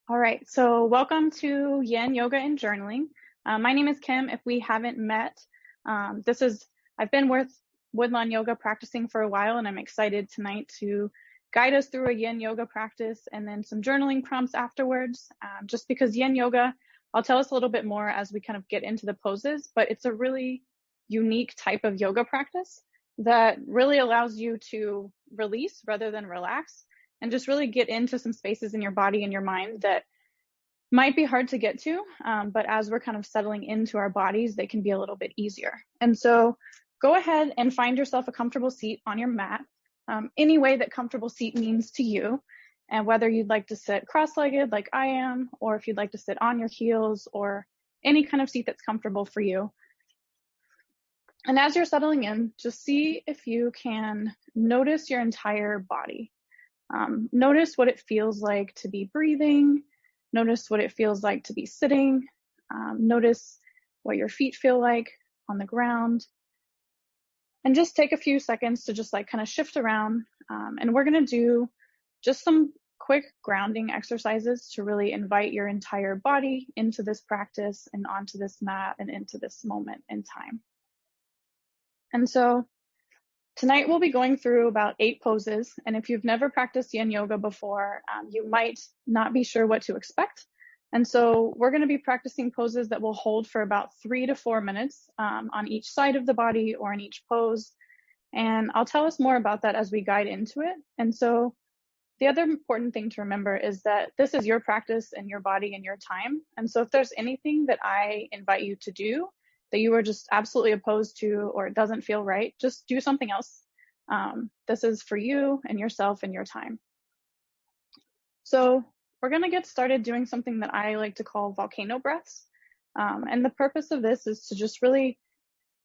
All right, so welcome to Yin Yoga and Journaling. My name is Kim. If we haven't met, I've been with Woodlawn Yoga practicing for a while, and I'm excited tonight to guide us through a Yin Yoga practice and then some journaling prompts afterwards. Just because Yin Yoga, I'll tell us a little bit more as we kind of get into the poses, but it's a really unique type of yoga practice that really allows you to release rather than relax, and just really get into some spaces in your body and your mind that might be hard to get to, but as we're kind of settling into our bodies, they can be a little bit easier. And so go ahead and find yourself a comfortable seat on your mat, any way that comfortable seat means to you, and whether you'd like to sit cross-legged like I am, or if you'd like to sit on your heels, or any kind of seat that's comfortable for you. And as you're settling in, just see if you can notice your entire body. Notice what it feels like to be breathing. Notice what it feels like to be sitting. Notice what your feet feel like on the ground. And just take a few seconds to just kind of shift around. And we're going to do just some quick grounding exercises to really invite your entire body into this practice and onto this mat and into this moment in time. And so tonight we'll be going through about 8 poses, and if you've never practiced Yin Yoga before, you might not be sure what to expect. And so we're going to be practicing poses that will hold for about 3 to 4 minutes on each side of the body or in each pose. And I'll tell us more about that as we guide into it. And so the other important thing to remember is that this is your practice and your body and your time. And so if there's anything that I invite you to do that you are just absolutely opposed to, or it doesn't feel right, just do something else. This is for you and yourself and your time. So we're going to get started doing something that I like to call volcano breaths. And the purpose of this is to just really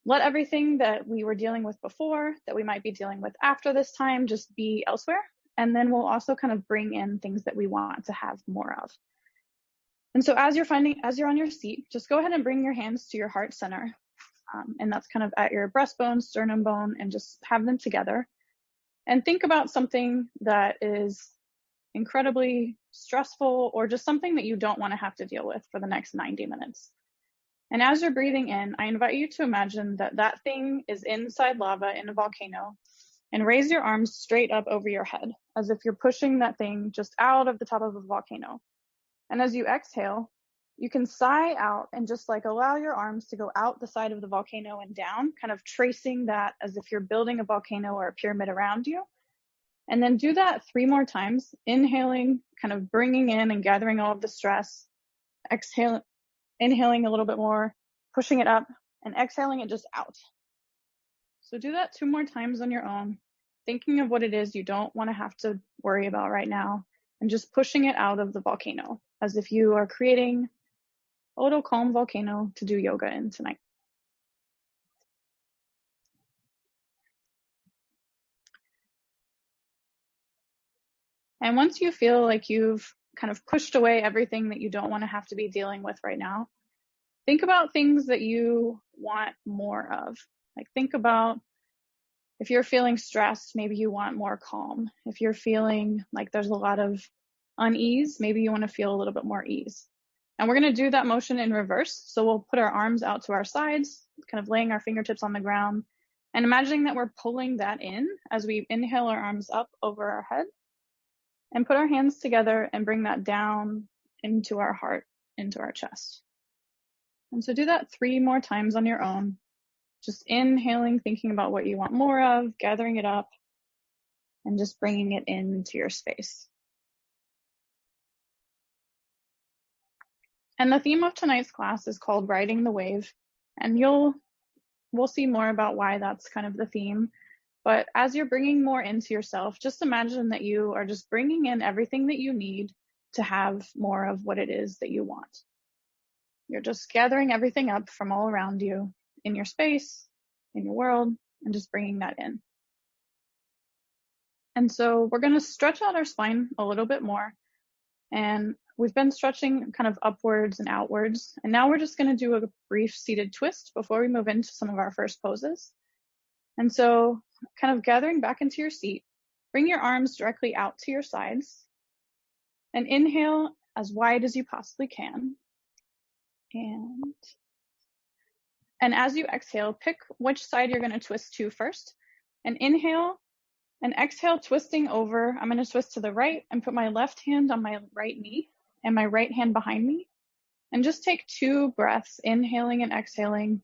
let everything that we were dealing with before, that we might be dealing with after this time, just be elsewhere. And then we'll also kind of bring in things that we want to have more of. And so as you're on your seat, just go ahead and bring your hands to your heart center. And that's kind of at your breastbone, sternum bone, and just have them together. And think about something that is incredibly stressful or just something that you don't want to have to deal with for the next 90 minutes. And as you're breathing in, I invite you to imagine that that thing is inside lava in a volcano, and raise your arms straight up over your head as if you're pushing that thing just out of the top of a volcano. And as you exhale, you can sigh out and just allow your arms to go out the side of the volcano and down, kind of tracing that as if you're building a volcano or a pyramid around you. And then do that 3 more times, inhaling, kind of bringing in and gathering all of the stress, inhaling a little bit more, pushing it up, and exhaling it just out. So do that 2 more times on your own, thinking of what it is you don't want to have to worry about right now, and just pushing it out of the volcano as if you are creating a little calm volcano to do yoga in tonight. And once you feel like you've kind of pushed away everything that you don't want to have to be dealing with right now, think about things that you want more of. Think about if you're feeling stressed, maybe you want more calm. If you're feeling like there's a lot of unease, maybe you want to feel a little bit more ease. And we're going to do that motion in reverse. So we'll put our arms out to our sides, kind of laying our fingertips on the ground, and imagining that we're pulling that in as we inhale our arms up over our head, and put our hands together and bring that down into our heart, into our chest. And so do that 3 more times on your own. Just inhaling, thinking about what you want more of, gathering it up, and just bringing it into your space. And the theme of tonight's class is called Riding the Wave. And we'll see more about why that's kind of the theme. But as you're bringing more into yourself, just imagine that you are just bringing in everything that you need to have more of what it is that you want. You're just gathering everything up from all around you, in your space, in your world, and just bringing that in. And so we're going to stretch out our spine a little bit more. And we've been stretching kind of upwards and outwards. And now we're just going to do a brief seated twist before we move into some of our first poses. And so kind of gathering back into your seat, bring your arms directly out to your sides, and inhale as wide as you possibly can. And as you exhale, pick which side you're going to twist to first. And inhale and exhale, twisting over. I'm going to twist to the right and put my left hand on my right knee and my right hand behind me. And just take 2 breaths, inhaling and exhaling,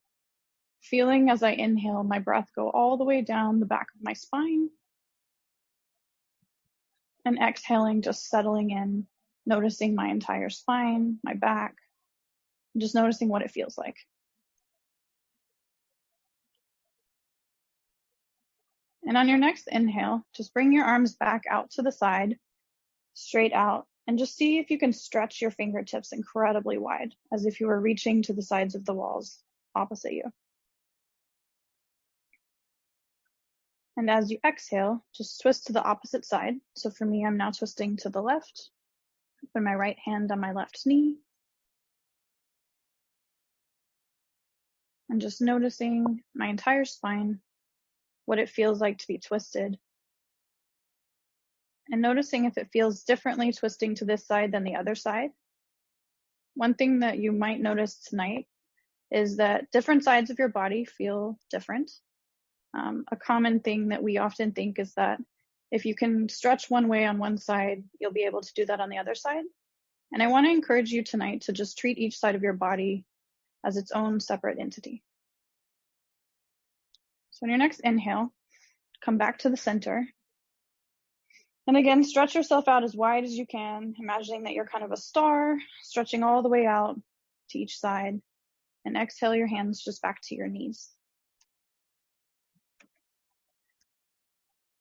feeling as I inhale my breath go all the way down the back of my spine. And exhaling, just settling in, noticing my entire spine, my back, just noticing what it feels like. And on your next inhale, just bring your arms back out to the side, straight out, and just see if you can stretch your fingertips incredibly wide, as if you were reaching to the sides of the walls opposite you. And as you exhale, just twist to the opposite side. So for me, I'm now twisting to the left. Put my right hand on my left knee. And just noticing my entire spine, what it feels like to be twisted. And noticing if it feels differently twisting to this side than the other side. One thing that you might notice tonight is that different sides of your body feel different. A common thing that we often think is that if you can stretch one way on one side, you'll be able to do that on the other side. And I want to encourage you tonight to just treat each side of your body as its own separate entity. So on your next inhale, come back to the center. And again, stretch yourself out as wide as you can, imagining that you're kind of a star, stretching all the way out to each side. And exhale your hands just back to your knees.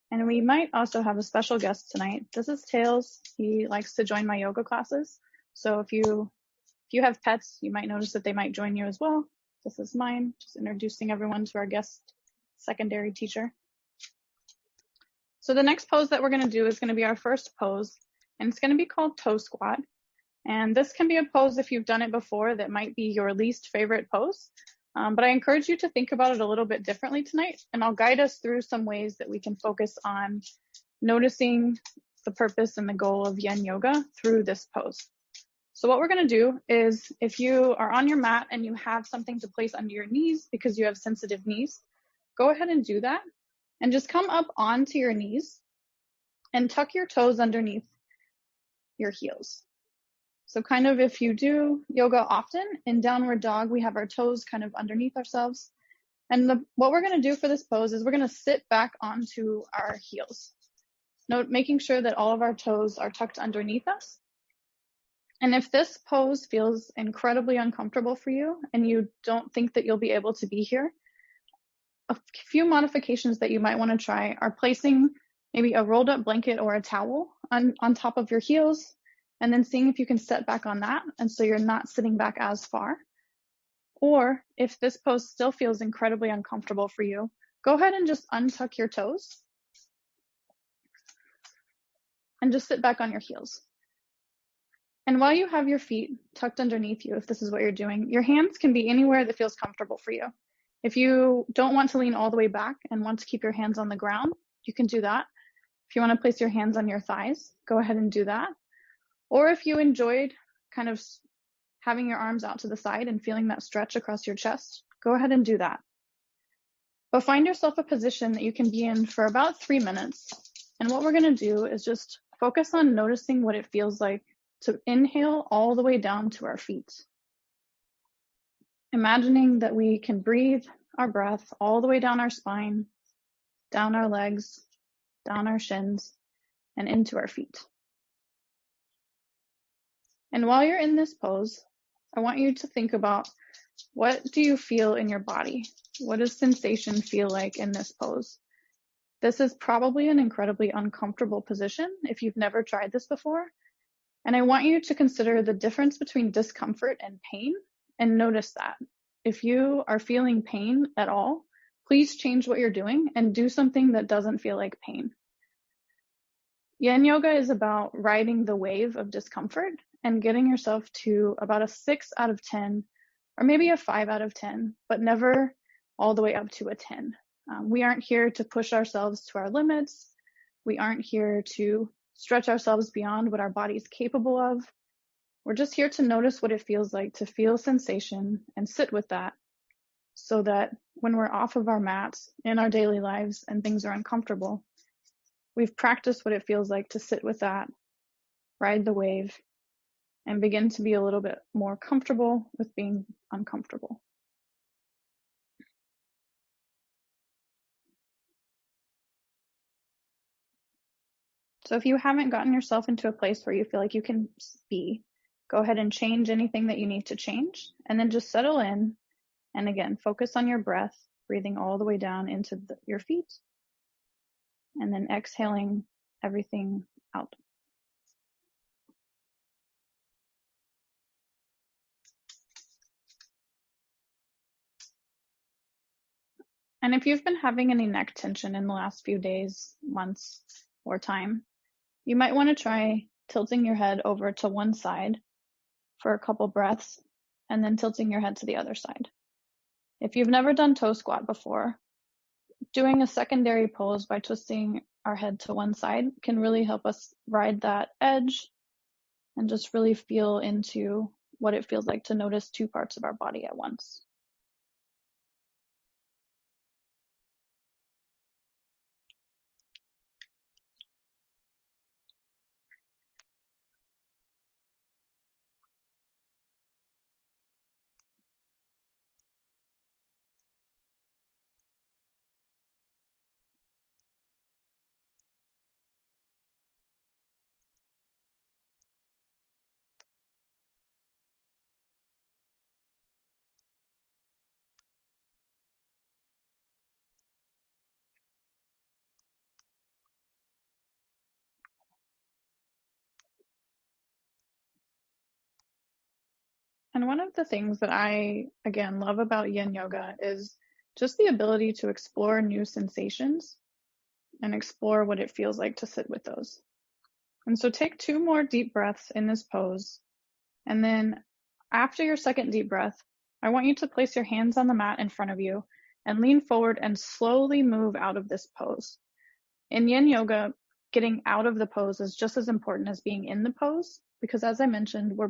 And we might also have a special guest tonight. This is Tails. He likes to join my yoga classes. So if you have pets, you might notice that they might join you as well. This is mine, just introducing everyone to our guest secondary teacher. So the next pose that we're going to do is going to be our first pose, and it's going to be called toe squat. And this can be a pose, if you've done it before, that might be your least favorite pose. But I encourage you to think about it a little bit differently tonight, and I'll guide us through some ways that we can focus on noticing the purpose and the goal of Yin Yoga through this pose. So what we're going to do is, if you are on your mat and you have something to place under your knees because you have sensitive knees, go ahead and do that. And just come up onto your knees and tuck your toes underneath your heels. So kind of if you do yoga often, in downward dog, we have our toes kind of underneath ourselves. And what we're going to do for this pose is we're going to sit back onto our heels. Note, making sure that all of our toes are tucked underneath us. And if this pose feels incredibly uncomfortable for you and you don't think that you'll be able to be here, a few modifications that you might want to try are placing maybe a rolled up blanket or a towel on top of your heels, and then seeing if you can sit back on that, and so you're not sitting back as far. Or if this pose still feels incredibly uncomfortable for you, go ahead and just untuck your toes and just sit back on your heels. And while you have your feet tucked underneath you, if this is what you're doing, your hands can be anywhere that feels comfortable for you. If you don't want to lean all the way back and want to keep your hands on the ground, you can do that. If you want to place your hands on your thighs, go ahead and do that. Or if you enjoyed kind of having your arms out to the side and feeling that stretch across your chest, go ahead and do that. But find yourself a position that you can be in for about 3 minutes. And what we're going to do is just focus on noticing what it feels like to inhale all the way down to our feet. Imagining that we can breathe our breath all the way down our spine, down our legs, down our shins, and into our feet. And while you're in this pose, I want you to think about, what do you feel in your body? What does sensation feel like in this pose? This is probably an incredibly uncomfortable position if you've never tried this before. And I want you to consider the difference between discomfort and pain, and notice that. If you are feeling pain at all, please change what you're doing and do something that doesn't feel like pain. Yin Yoga is about riding the wave of discomfort and getting yourself to about a 6 out of 10, or maybe a 5 out of 10, but never all the way up to a 10. We aren't here to push ourselves to our limits. We aren't here to stretch ourselves beyond what our body's capable of. We're just here to notice what it feels like to feel sensation and sit with that, so that when we're off of our mats in our daily lives and things are uncomfortable, we've practiced what it feels like to sit with that, ride the wave, and begin to be a little bit more comfortable with being uncomfortable. So if you haven't gotten yourself into a place where you feel like you can be, go ahead and change anything that you need to change, and then just settle in. And again, focus on your breath, breathing all the way down into your feet, and then exhaling everything out. And if you've been having any neck tension in the last few days, months, or time, you might want to try tilting your head over to one side for a couple breaths, and then tilting your head to the other side. If you've never done toe squat before, doing a secondary pose by twisting our head to one side can really help us ride that edge and just really feel into what it feels like to notice two parts of our body at once. And one of the things that I, again, love about Yin Yoga is just the ability to explore new sensations and explore what it feels like to sit with those. And so take 2 more deep breaths in this pose. And then after your second deep breath, I want you to place your hands on the mat in front of you and lean forward and slowly move out of this pose. In Yin Yoga, getting out of the pose is just as important as being in the pose, because as I mentioned, we're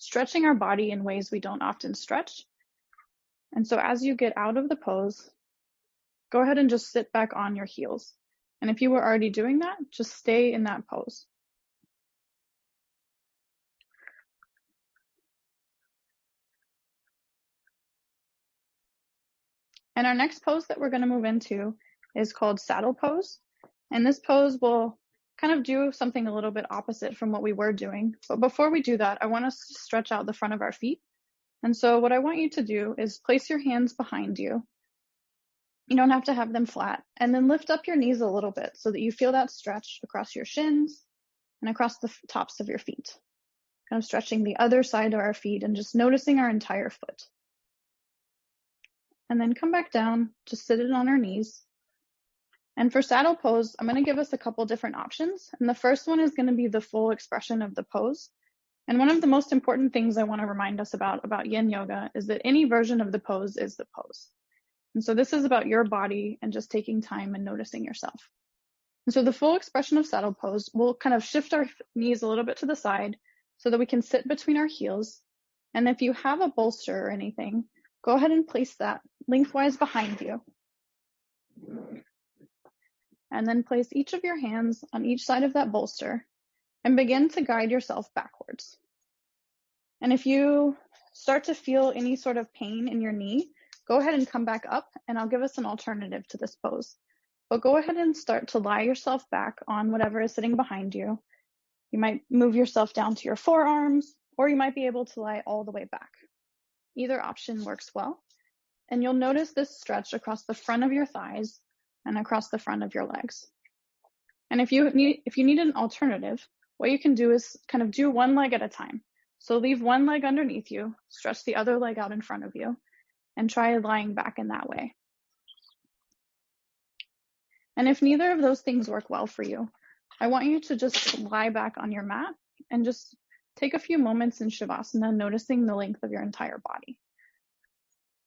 stretching our body in ways we don't often stretch. And so as you get out of the pose, go ahead and just sit back on your heels. And if you were already doing that, just stay in that pose. And our next pose that we're going to move into is called saddle pose. And this pose will kind of do something a little bit opposite from what we were doing. But before we do that, I want us to stretch out the front of our feet. And so what I want you to do is place your hands behind you. You don't have to have them flat. And then lift up your knees a little bit so that you feel that stretch across your shins and across the tops of your feet. Kind of stretching the other side of our feet and just noticing our entire foot. And then come back down, just sit it on our knees. And for saddle pose, I'm going to give us a couple different options. And the first one is going to be the full expression of the pose. And one of the most important things I want to remind us about Yin Yoga is that any version of the pose is the pose. And so this is about your body and just taking time and noticing yourself. And so the full expression of saddle pose, we'll kind of shift our knees a little bit to the side so that we can sit between our heels. And if you have a bolster or anything, go ahead and place that lengthwise behind you. And then place each of your hands on each side of that bolster and begin to guide yourself backwards. And if you start to feel any sort of pain in your knee, go ahead and come back up, and I'll give us an alternative to this pose. But go ahead and start to lie yourself back on whatever is sitting behind you. You might move yourself down to your forearms, or you might be able to lie all the way back. Either option works well. And you'll notice this stretch across the front of your thighs and across the front of your legs. And if you need an alternative, what you can do is kind of do one leg at a time. So leave one leg underneath you, stretch the other leg out in front of you, and try lying back in that way. And if neither of those things work well for you, I want you to just lie back on your mat and just take a few moments in Shavasana, noticing the length of your entire body.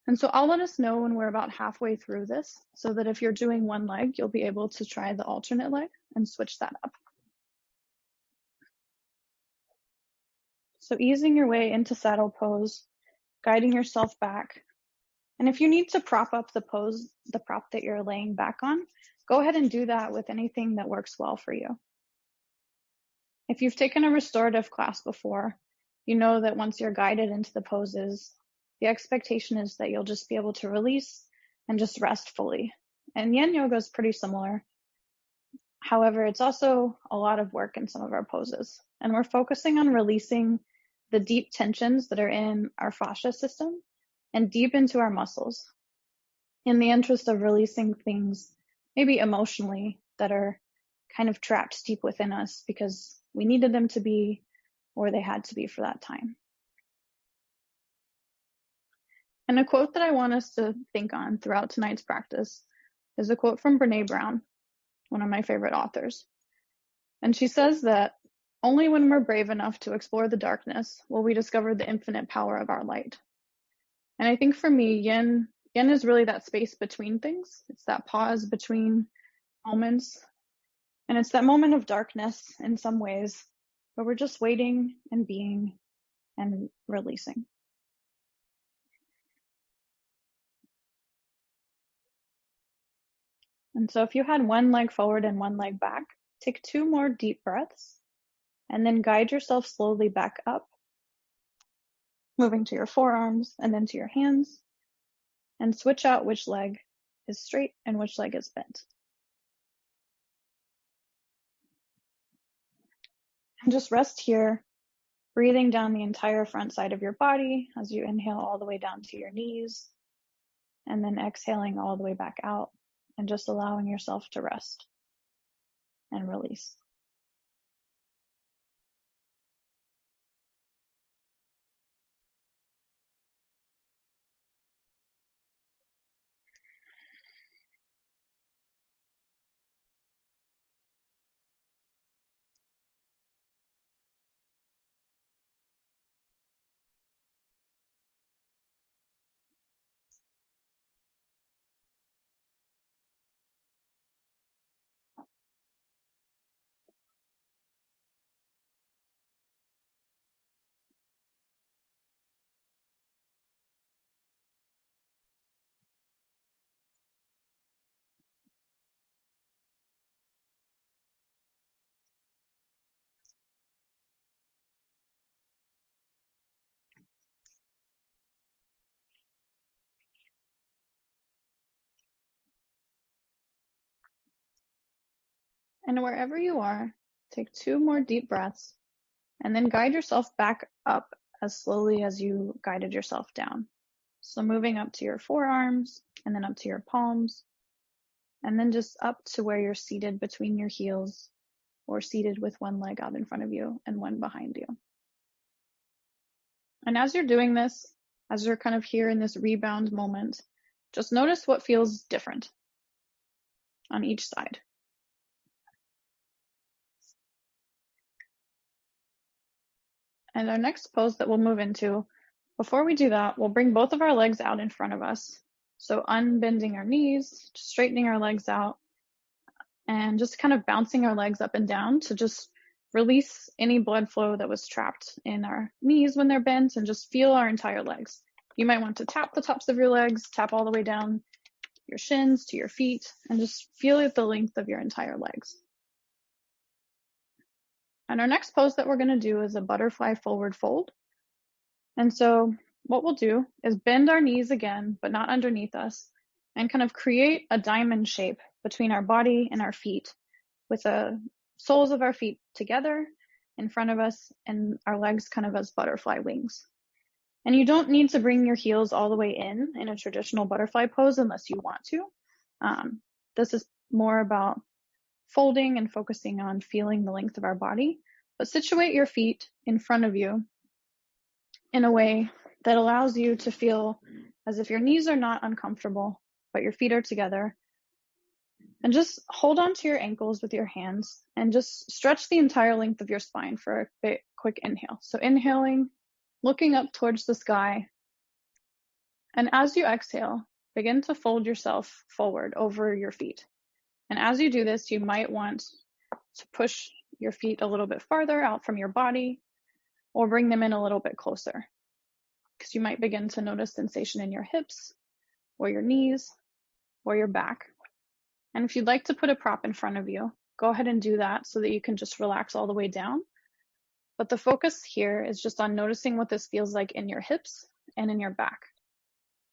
And so I'll let us know when we're about halfway through this, so that if you're doing one leg, you'll be able to try the alternate leg and switch that up. So easing your way into saddle pose, guiding yourself back. And if you need to prop up the pose, the prop that you're laying back on, go ahead and do that with anything that works well for you. If you've taken a restorative class before, you know that once you're guided into the poses, the expectation is that you'll just be able to release and just rest fully. And Yin Yoga is pretty similar. However, it's also a lot of work in some of our poses. And we're focusing on releasing the deep tensions that are in our fascia system and deep into our muscles in the interest of releasing things, maybe emotionally, that are kind of trapped deep within us because we needed them to be or they had to be for that time. And a quote that I want us to think on throughout tonight's practice is a quote from Brené Brown, one of my favorite authors. And she says that only when we're brave enough to explore the darkness will we discover the infinite power of our light. And I think for me, yin is really that space between things. It's that pause between moments. And it's that moment of darkness in some ways where we're just waiting and being and releasing. And so if you had one leg forward and one leg back, take 2 more deep breaths and then guide yourself slowly back up, moving to your forearms and then to your hands, and switch out which leg is straight and which leg is bent. And just rest here, breathing down the entire front side of your body as you inhale all the way down to your knees, and then exhaling all the way back out, and just allowing yourself to rest and release. And wherever you are, take 2 more deep breaths and then guide yourself back up as slowly as you guided yourself down. So moving up to your forearms and then up to your palms, and then just up to where you're seated between your heels or seated with one leg out in front of you and one behind you. And as you're doing this, as you're kind of here in this rebound moment, just notice what feels different on each side. And our next pose that we'll move into, before we do that, we'll bring both of our legs out in front of us. So unbending our knees, straightening our legs out, and just kind of bouncing our legs up and down to just release any blood flow that was trapped in our knees when they're bent, and just feel our entire legs. You might want to tap the tops of your legs, tap all the way down your shins to your feet, and just feel the length of your entire legs. And our next pose that we're going to do is a butterfly forward fold. And so what we'll do is bend our knees again, but not underneath us, and kind of create a diamond shape between our body and our feet, with the soles of our feet together in front of us and our legs kind of as butterfly wings. And you don't need to bring your heels all the way in a traditional butterfly pose unless you want to. This is more about folding and focusing on feeling the length of our body, but situate your feet in front of you in a way that allows you to feel as if your knees are not uncomfortable, but your feet are together. And just hold on to your ankles with your hands and just stretch the entire length of your spine for a quick inhale. So inhaling, looking up towards the sky. And as you exhale, begin to fold yourself forward over your feet. And as you do this, you might want to push your feet a little bit farther out from your body, or bring them in a little bit closer, because you might begin to notice sensation in your hips or your knees or your back. And if you'd like to put a prop in front of you, go ahead and do that so that you can just relax all the way down. But the focus here is just on noticing what this feels like in your hips and in your back.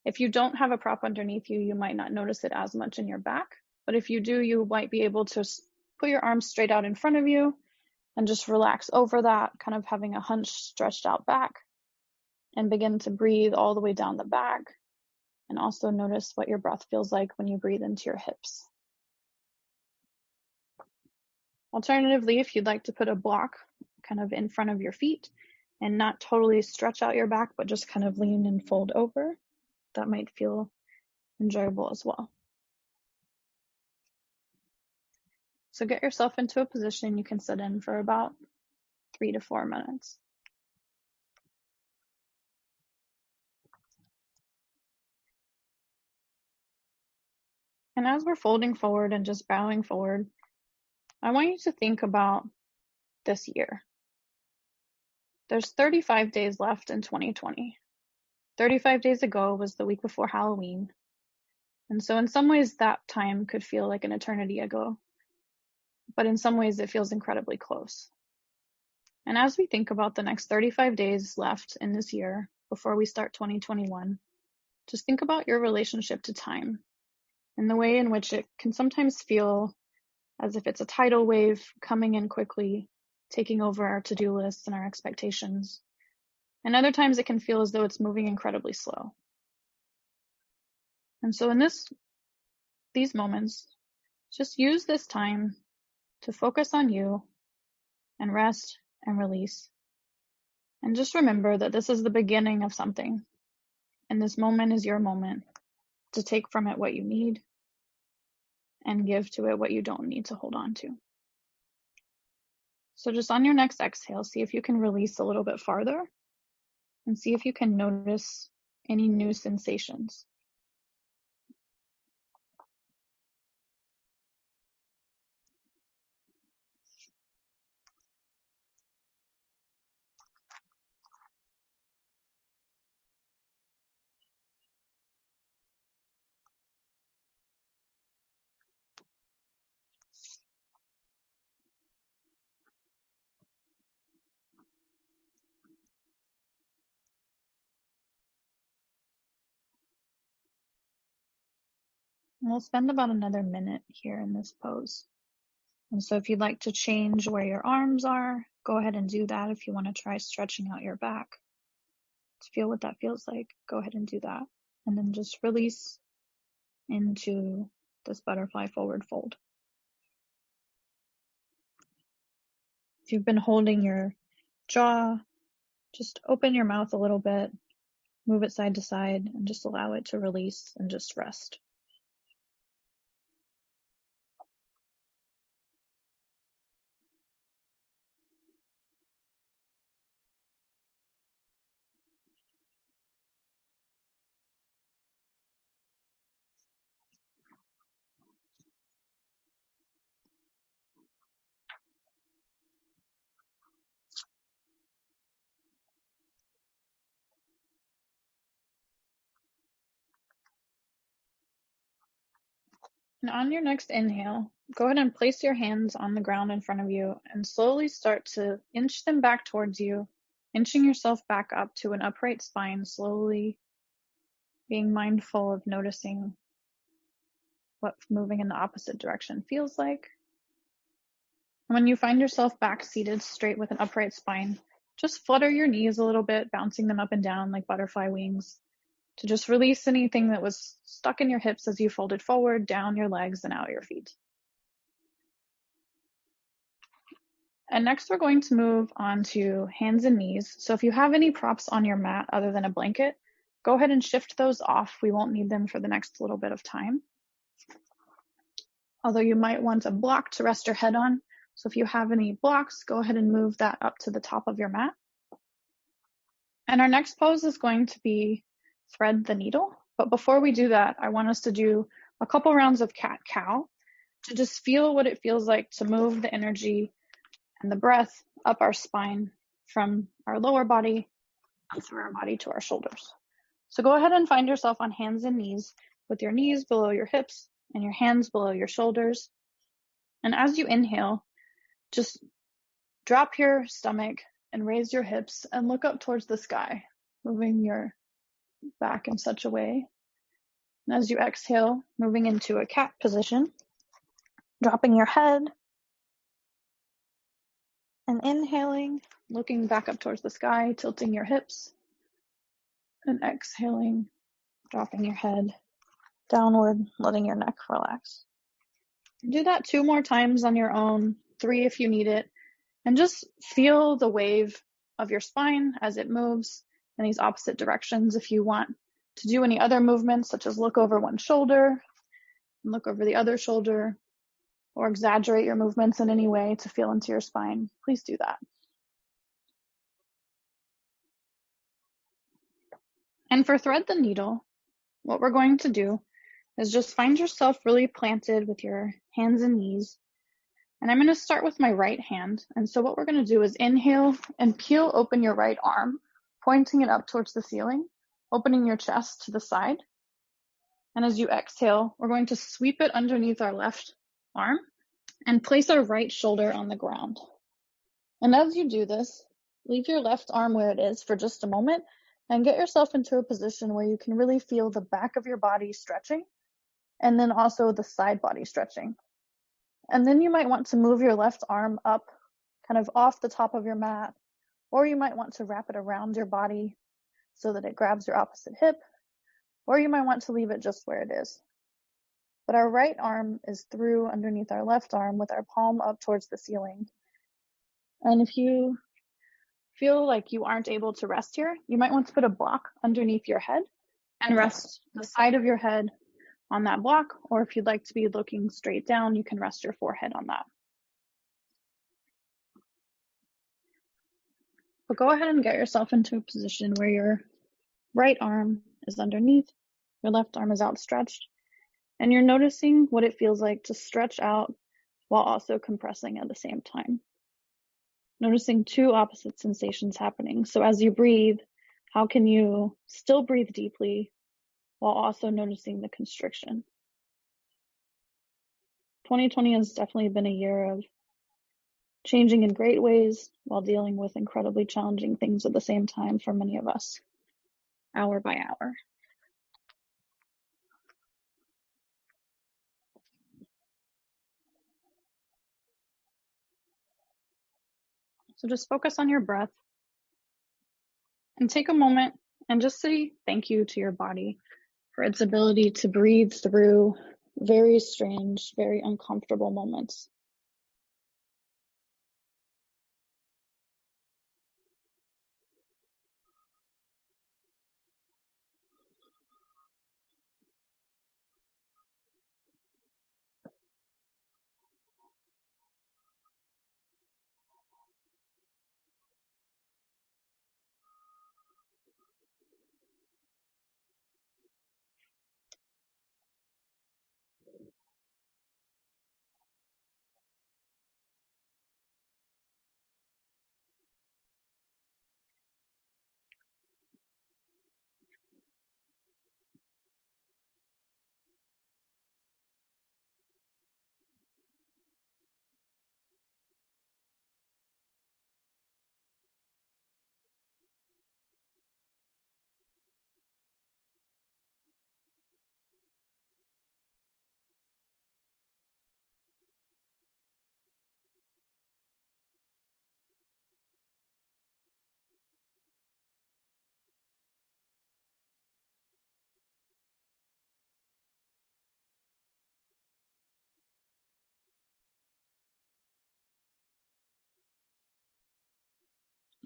If you don't have a prop underneath you, you might not notice it as much in your back. But if you do, you might be able to put your arms straight out in front of you and just relax over that, kind of having a hunched, stretched out back, and begin to breathe all the way down the back. And also notice what your breath feels like when you breathe into your hips. Alternatively, if you'd like to put a block kind of in front of your feet and not totally stretch out your back, but just kind of lean and fold over, that might feel enjoyable as well. So get yourself into a position you can sit in for about 3 to 4 minutes. And as we're folding forward and just bowing forward, I want you to think about this year. There's 35 days left in 2020. 35 days ago was the week before Halloween. And so in some ways that time could feel like an eternity ago, but in some ways it feels incredibly close. And as we think about the next 35 days left in this year before we start 2021, just think about your relationship to time and the way in which it can sometimes feel as if it's a tidal wave coming in quickly, taking over our to-do lists and our expectations. And other times it can feel as though it's moving incredibly slow. And so in these moments, just use this time to focus on you and rest and release. And just remember that this is the beginning of something. And this moment is your moment to take from it what you need and give to it what you don't need to hold on to. So just on your next exhale, see if you can release a little bit farther and see if you can notice any new sensations. And we'll spend about another minute here in this pose. And so if you'd like to change where your arms are, go ahead and do that. If you want to try stretching out your back to feel what that feels like, go ahead and do that. And then just release into this butterfly forward fold. If you've been holding your jaw, just open your mouth a little bit, move it side to side, and just allow it to release and just rest. And on your next inhale, go ahead and place your hands on the ground in front of you and slowly start to inch them back towards you, inching yourself back up to an upright spine, slowly being mindful of noticing what moving in the opposite direction feels like. And when you find yourself back seated straight with an upright spine, just flutter your knees a little bit, bouncing them up and down like butterfly wings, to just release anything that was stuck in your hips as you folded forward, down your legs, and out your feet. And next we're going to move on to hands and knees. So if you have any props on your mat other than a blanket, go ahead and shift those off. We won't need them for the next little bit of time. Although you might want a block to rest your head on. So if you have any blocks, go ahead and move that up to the top of your mat. And our next pose is going to be thread the needle. But before we do that, I want us to do a couple rounds of cat-cow to just feel what it feels like to move the energy and the breath up our spine from our lower body up through our body to our shoulders. So go ahead and find yourself on hands and knees with your knees below your hips and your hands below your shoulders. And as you inhale, just drop your stomach and raise your hips and look up towards the sky, moving your back in such a way. And as you exhale, moving into a cat position, dropping your head and inhaling, looking back up towards the sky, tilting your hips, and exhaling, dropping your head downward, letting your neck relax. Do that 2 more times on your own, 3 if you need it, and just feel the wave of your spine as it moves in these opposite directions. If you want to do any other movements, such as look over one shoulder and look over the other shoulder, or exaggerate your movements in any way to feel into your spine, please do that. And for thread the needle, what we're going to do is just find yourself really planted with your hands and knees. And I'm going to start with my right hand. And so what we're going to do is inhale and peel open your right arm, pointing it up towards the ceiling, opening your chest to the side. And as you exhale, we're going to sweep it underneath our left arm and place our right shoulder on the ground. And as you do this, leave your left arm where it is for just a moment and get yourself into a position where you can really feel the back of your body stretching and then also the side body stretching. And then you might want to move your left arm up kind of off the top of your mat, or you might want to wrap it around your body so that it grabs your opposite hip, or you might want to leave it just where it is. But our right arm is through underneath our left arm with our palm up towards the ceiling. And if you feel like you aren't able to rest here, you might want to put a block underneath your head and rest the side of your head on that block, or if you'd like to be looking straight down, you can rest your forehead on that. But go ahead and get yourself into a position where your right arm is underneath, your left arm is outstretched, and you're noticing what it feels like to stretch out while also compressing at the same time. Noticing 2 opposite sensations happening. So as you breathe, how can you still breathe deeply while also noticing the constriction? 2020 has definitely been a year of changing in great ways while dealing with incredibly challenging things at the same time for many of us, hour by hour. So just focus on your breath and take a moment and just say thank you to your body for its ability to breathe through very strange, very uncomfortable moments.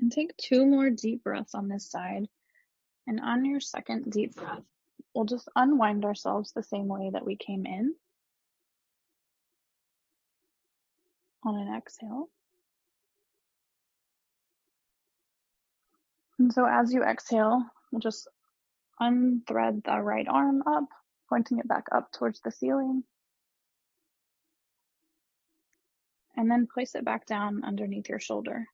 And take 2 more deep breaths on this side. And on your second deep breath, we'll just unwind ourselves the same way that we came in on an exhale. And so as you exhale, we'll just unthread the right arm up, pointing it back up towards the ceiling. And then place it back down underneath your shoulder.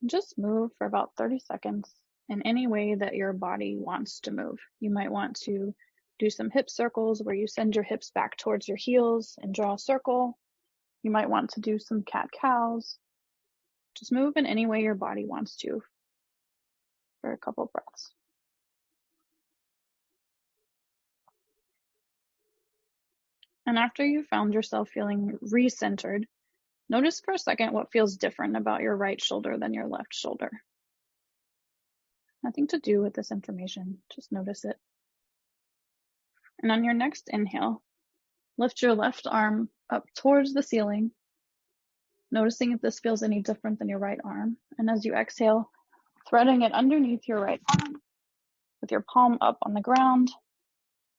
Just move for about 30 seconds in any way that your body wants to move. You might want to do some hip circles where you send your hips back towards your heels and draw a circle. You might want to do some cat-cows. Just move in any way your body wants to for a couple breaths. And after you found yourself feeling recentered, notice for a second what feels different about your right shoulder than your left shoulder. Nothing to do with this information, just notice it. And on your next inhale, lift your left arm up towards the ceiling, noticing if this feels any different than your right arm. And as you exhale, threading it underneath your right arm with your palm up on the ground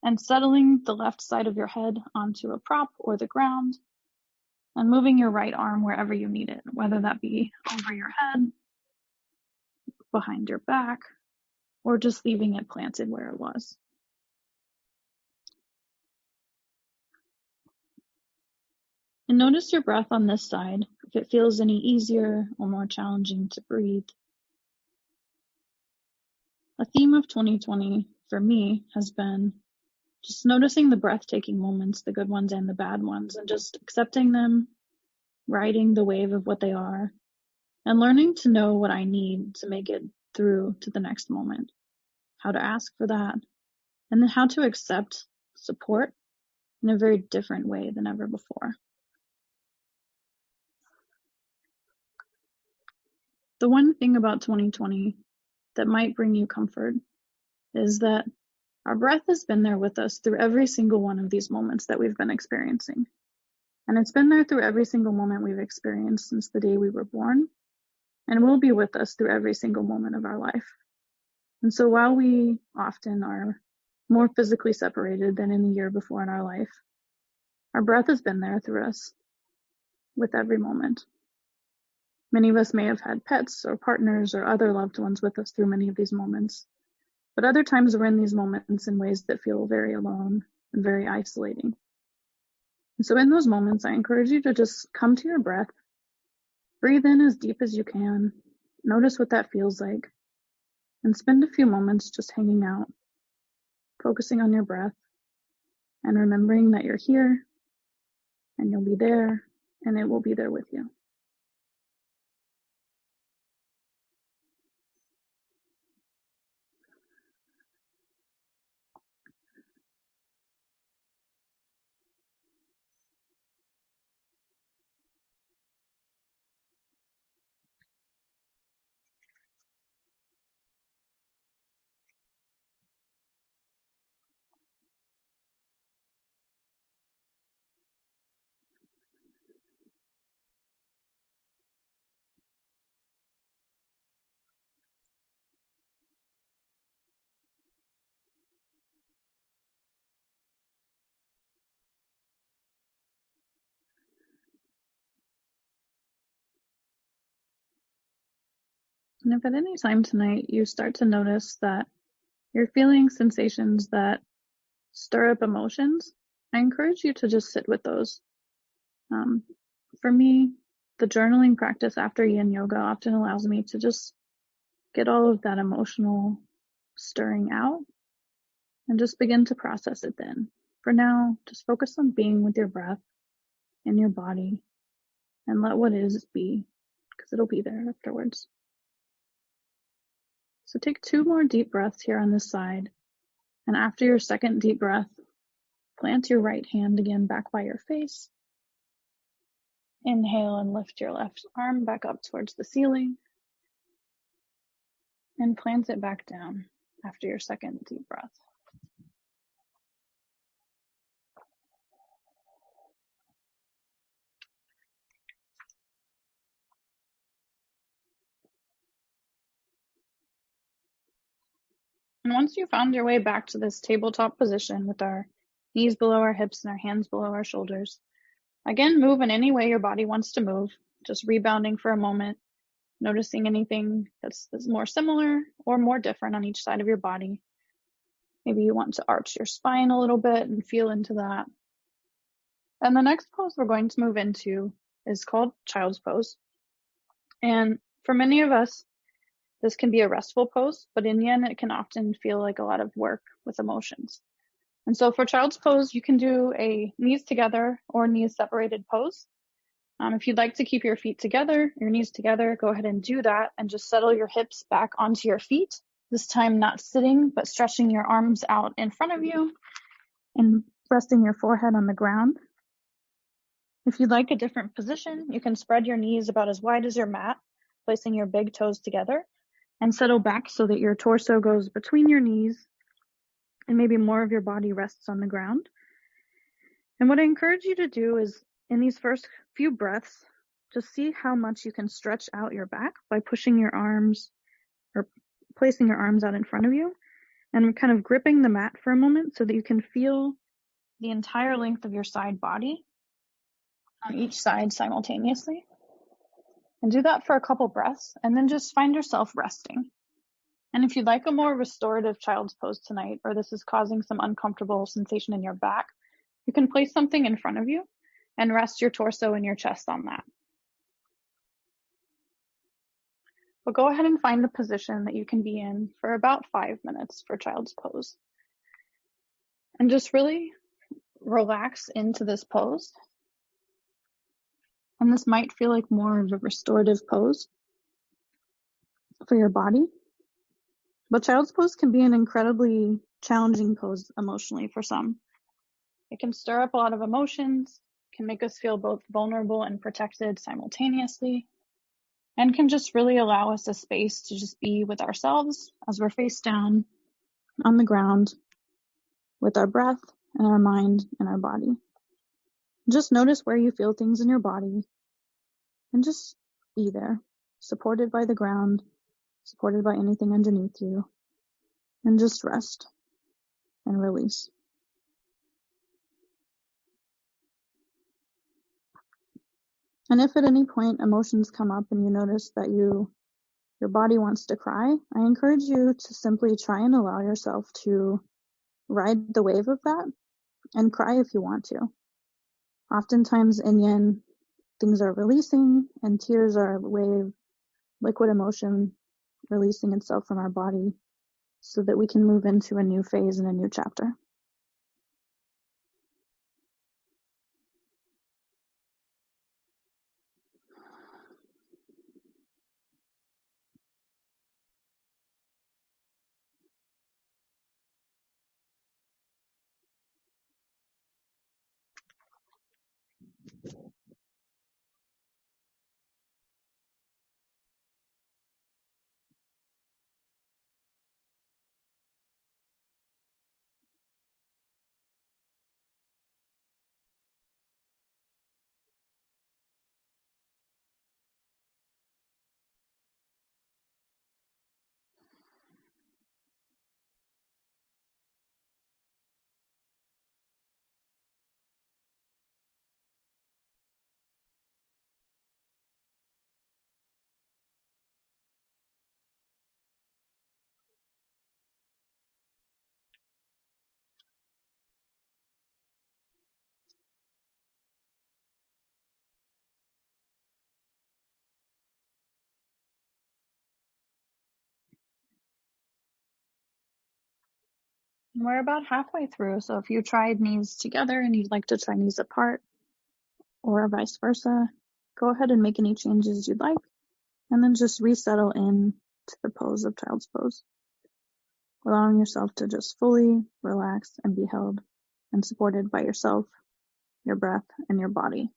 and settling the left side of your head onto a prop or the ground and moving your right arm wherever you need it, whether that be over your head, behind your back, or just leaving it planted where it was. And notice your breath on this side, if it feels any easier or more challenging to breathe. A theme of 2020 for me has been just noticing the breathtaking moments, the good ones and the bad ones, and just accepting them, riding the wave of what they are, and learning to know what I need to make it through to the next moment, how to ask for that, and then how to accept support in a very different way than ever before. The one thing about 2020 that might bring you comfort is that our breath has been there with us through every single one of these moments that we've been experiencing. And it's been there through every single moment we've experienced since the day we were born, and will be with us through every single moment of our life. And so while we often are more physically separated than in the year before in our life, our breath has been there through us with every moment. Many of us may have had pets or partners or other loved ones with us through many of these moments. But other times we're in these moments in ways that feel very alone and very isolating. And so in those moments, I encourage you to just come to your breath, breathe in as deep as you can, notice what that feels like, and spend a few moments just hanging out, focusing on your breath, and remembering that you're here, and you'll be there, and it will be there with you. And if at any time tonight you start to notice that you're feeling sensations that stir up emotions, I encourage you to just sit with those. For me, the journaling practice after Yin Yoga often allows me to just get all of that emotional stirring out and just begin to process it then. For now, just focus on being with your breath and your body and let what is be, because it'll be there afterwards. So take 2 more deep breaths here on this side. And after your second deep breath, plant your right hand again back by your face. Inhale and lift your left arm back up towards the ceiling. And plant it back down after your second deep breath. And once you found your way back to this tabletop position with our knees below our hips and our hands below our shoulders, again, move in any way your body wants to move, just rebounding for a moment, noticing anything that's more similar or more different on each side of your body. Maybe you want to arch your spine a little bit and feel into that. And the next pose we're going to move into is called Child's Pose. And For many of us, this can be a restful pose, but in Yin, it can often feel like a lot of work with emotions. And so for child's pose, you can do a knees together or knees separated pose. If you'd like to keep your feet together, your knees together, go ahead and do that and just settle your hips back onto your feet. This time not sitting, but stretching your arms out in front of you and resting your forehead on the ground. If you'd like a different position, you can spread your knees about as wide as your mat, placing your big toes together, and settle back so that your torso goes between your knees and maybe more of your body rests on the ground. And what I encourage you to do is in these first few breaths, just see how much you can stretch out your back by pushing your arms or placing your arms out in front of you and kind of gripping the mat for a moment so that you can feel the entire length of your side body on each side simultaneously. And do that for a couple breaths and then just find yourself resting. And if you'd like a more restorative child's pose tonight, or this is causing some uncomfortable sensation in your back, you can place something in front of you and rest your torso and your chest on that. But go ahead and find a position that you can be in for about 5 minutes for child's pose. And just really relax into this pose. And this might feel like more of a restorative pose for your body. But child's pose can be an incredibly challenging pose emotionally for some. It can stir up a lot of emotions, can make us feel both vulnerable and protected simultaneously, and can just really allow us a space to just be with ourselves as we're face down on the ground with our breath and our mind and our body. Just notice where you feel things in your body and just be there, supported by the ground, supported by anything underneath you, and just rest and release. And if at any point emotions come up and you notice that your body wants to cry, I encourage you to simply try and allow yourself to ride the wave of that and cry if you want to. Oftentimes in Yin, things are releasing and tears are a wave, liquid emotion releasing itself from our body so that we can move into a new phase and a new chapter. We're about halfway through, so if you tried knees together and you'd like to try knees apart, or vice versa, go ahead and make any changes you'd like, and then just resettle in to the pose of child's pose, allowing yourself to just fully relax and be held and supported by yourself, your breath, and your body.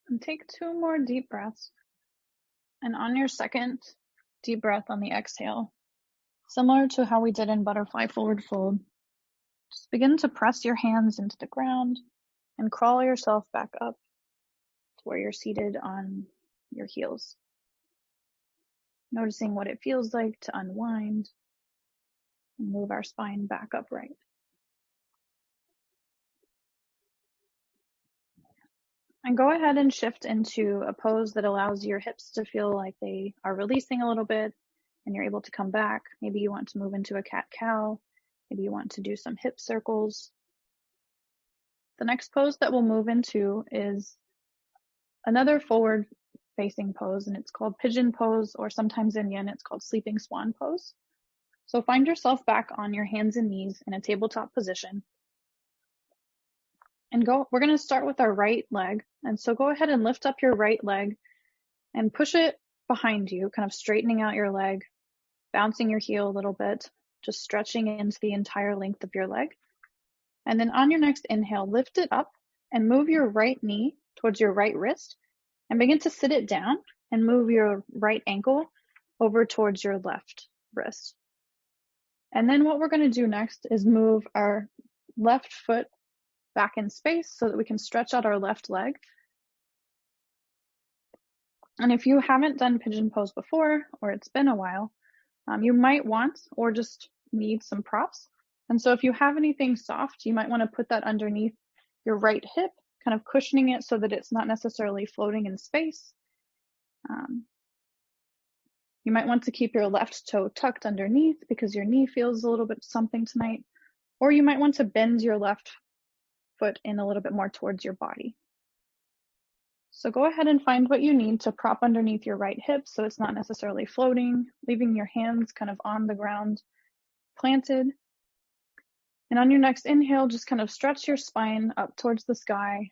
And take 2 more deep breaths. And on your second deep breath on the exhale, similar to how we did in butterfly forward fold, just begin to press your hands into the ground and crawl yourself back up to where you're seated on your heels. Noticing what it feels like to unwind and move our spine back upright. And go ahead and shift into a pose that allows your hips to feel like they are releasing a little bit and you're able to come back. Maybe you want to move into a cat-cow. Maybe you want to do some hip circles. The next pose that we'll move into is another forward-facing pose, and it's called pigeon pose, or sometimes in Yin it's called sleeping swan pose. So find yourself back on your hands and knees in a tabletop position. And we're going to start with our right leg. And so go ahead and lift up your right leg and push it behind you, kind of straightening out your leg, bouncing your heel a little bit, just stretching into the entire length of your leg. And then on your next inhale, lift it up and move your right knee towards your right wrist and begin to sit it down and move your right ankle over towards your left wrist. And then what we're going to do next is move our left foot back in space so that we can stretch out our left leg. And if you haven't done pigeon pose before, or it's been a while, you might want or just need some props. And so if you have anything soft, you might want to put that underneath your right hip, kind of cushioning it so that it's not necessarily floating in space. You might want to keep your left toe tucked underneath because your knee feels a little bit something tonight. Or you might want to bend your left foot in a little bit more towards your body. So go ahead and find what you need to prop underneath your right hip so it's not necessarily floating, leaving your hands kind of on the ground, planted. And on your next inhale, just kind of stretch your spine up towards the sky,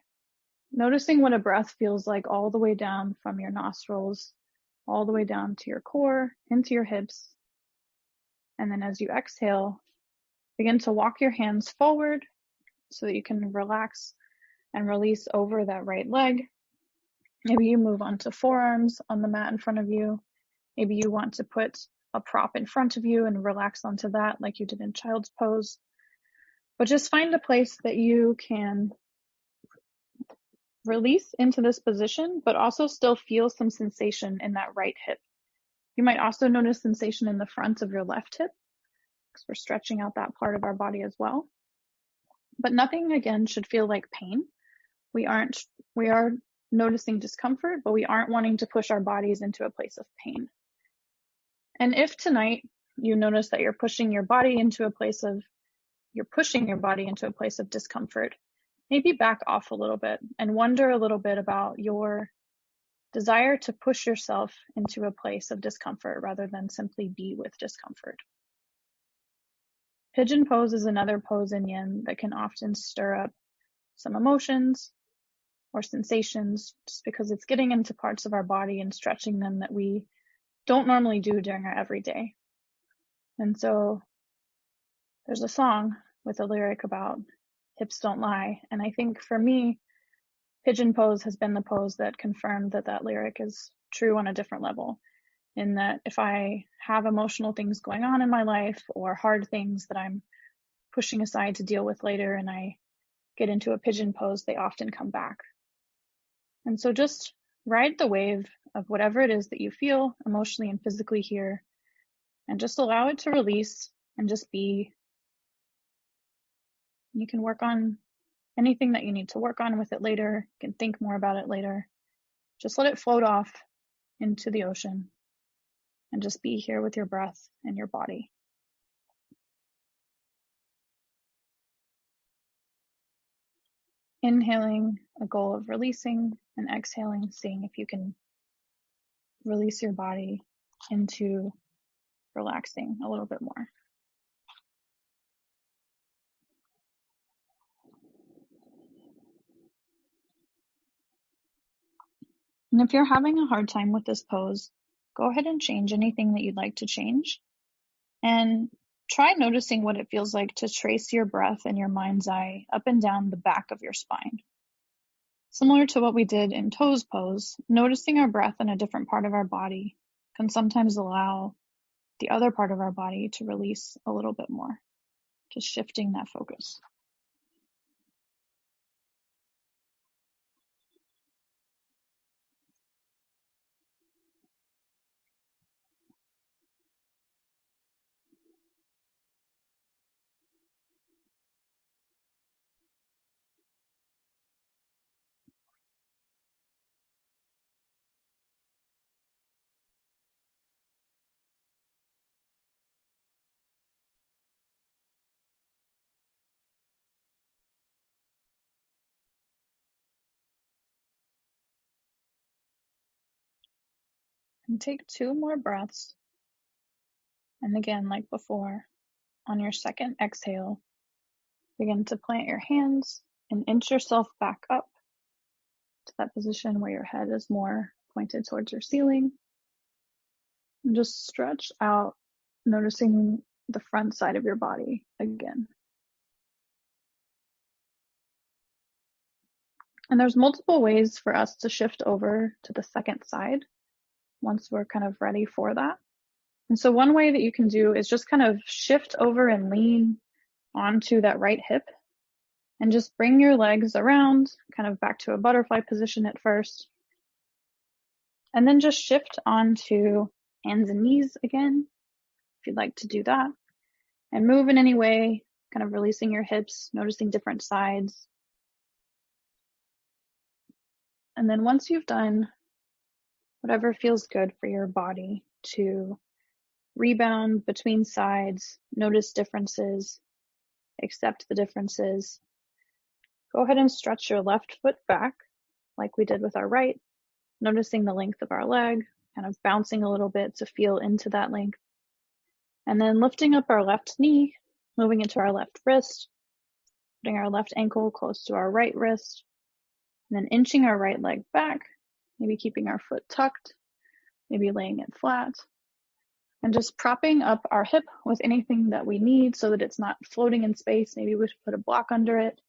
noticing what a breath feels like all the way down from your nostrils, all the way down to your core, into your hips. And then as you exhale, begin to walk your hands forward so that you can relax and release over that right leg. Maybe you move onto forearms on the mat in front of you. Maybe you want to put a prop in front of you and relax onto that like you did in child's pose. But just find a place that you can release into this position, but also still feel some sensation in that right hip. You might also notice sensation in the front of your left hip because we're stretching out that part of our body as well. But nothing, again, should feel like pain. We are noticing discomfort, but we aren't wanting to push our bodies into a place of pain. And if tonight you notice that you're pushing your body into a place of discomfort, maybe back off a little bit and wonder a little bit about your desire to push yourself into a place of discomfort rather than simply be with discomfort. Pigeon pose is another pose in Yin that can often stir up some emotions or sensations just because it's getting into parts of our body and stretching them that we don't normally do during our everyday. And so there's a song with a lyric about hips don't lie. And I think for me, pigeon pose has been the pose that confirmed that lyric is true on a different level. In that if I have emotional things going on in my life or hard things that I'm pushing aside to deal with later and I get into a pigeon pose, they often come back. And so just ride the wave of whatever it is that you feel emotionally and physically here and just allow it to release and just be. You can work on anything that you need to work on with it later. You can think more about it later. Just let it float off into the ocean and just be here with your breath and your body. Inhaling a goal of releasing and exhaling, seeing if you can release your body into relaxing a little bit more. And if you're having a hard time with this pose, go ahead and change anything that you'd like to change. And try noticing what it feels like to trace your breath in your mind's eye up and down the back of your spine. Similar to what we did in toes pose, noticing our breath in a different part of our body can sometimes allow the other part of our body to release a little bit more, just shifting that focus. And take 2 more breaths. And again, like before, on your second exhale, begin to plant your hands and inch yourself back up to that position where your head is more pointed towards your ceiling. And just stretch out, noticing the front side of your body again. And there's multiple ways for us to shift over to the second side once we're kind of ready for that. And so one way that you can do is just kind of shift over and lean onto that right hip and just bring your legs around, kind of back to a butterfly position at first. And then just shift onto hands and knees again, if you'd like to do that. And move in any way, kind of releasing your hips, noticing different sides. And then once you've done whatever feels good for your body to rebound between sides, notice differences, accept the differences, go ahead and stretch your left foot back like we did with our right, noticing the length of our leg, kind of bouncing a little bit to feel into that length. And then lifting up our left knee, moving into our left wrist, putting our left ankle close to our right wrist, and then inching our right leg back, maybe keeping our foot tucked, maybe laying it flat, and just propping up our hip with anything that we need so that it's not floating in space. Maybe we should put a block under it,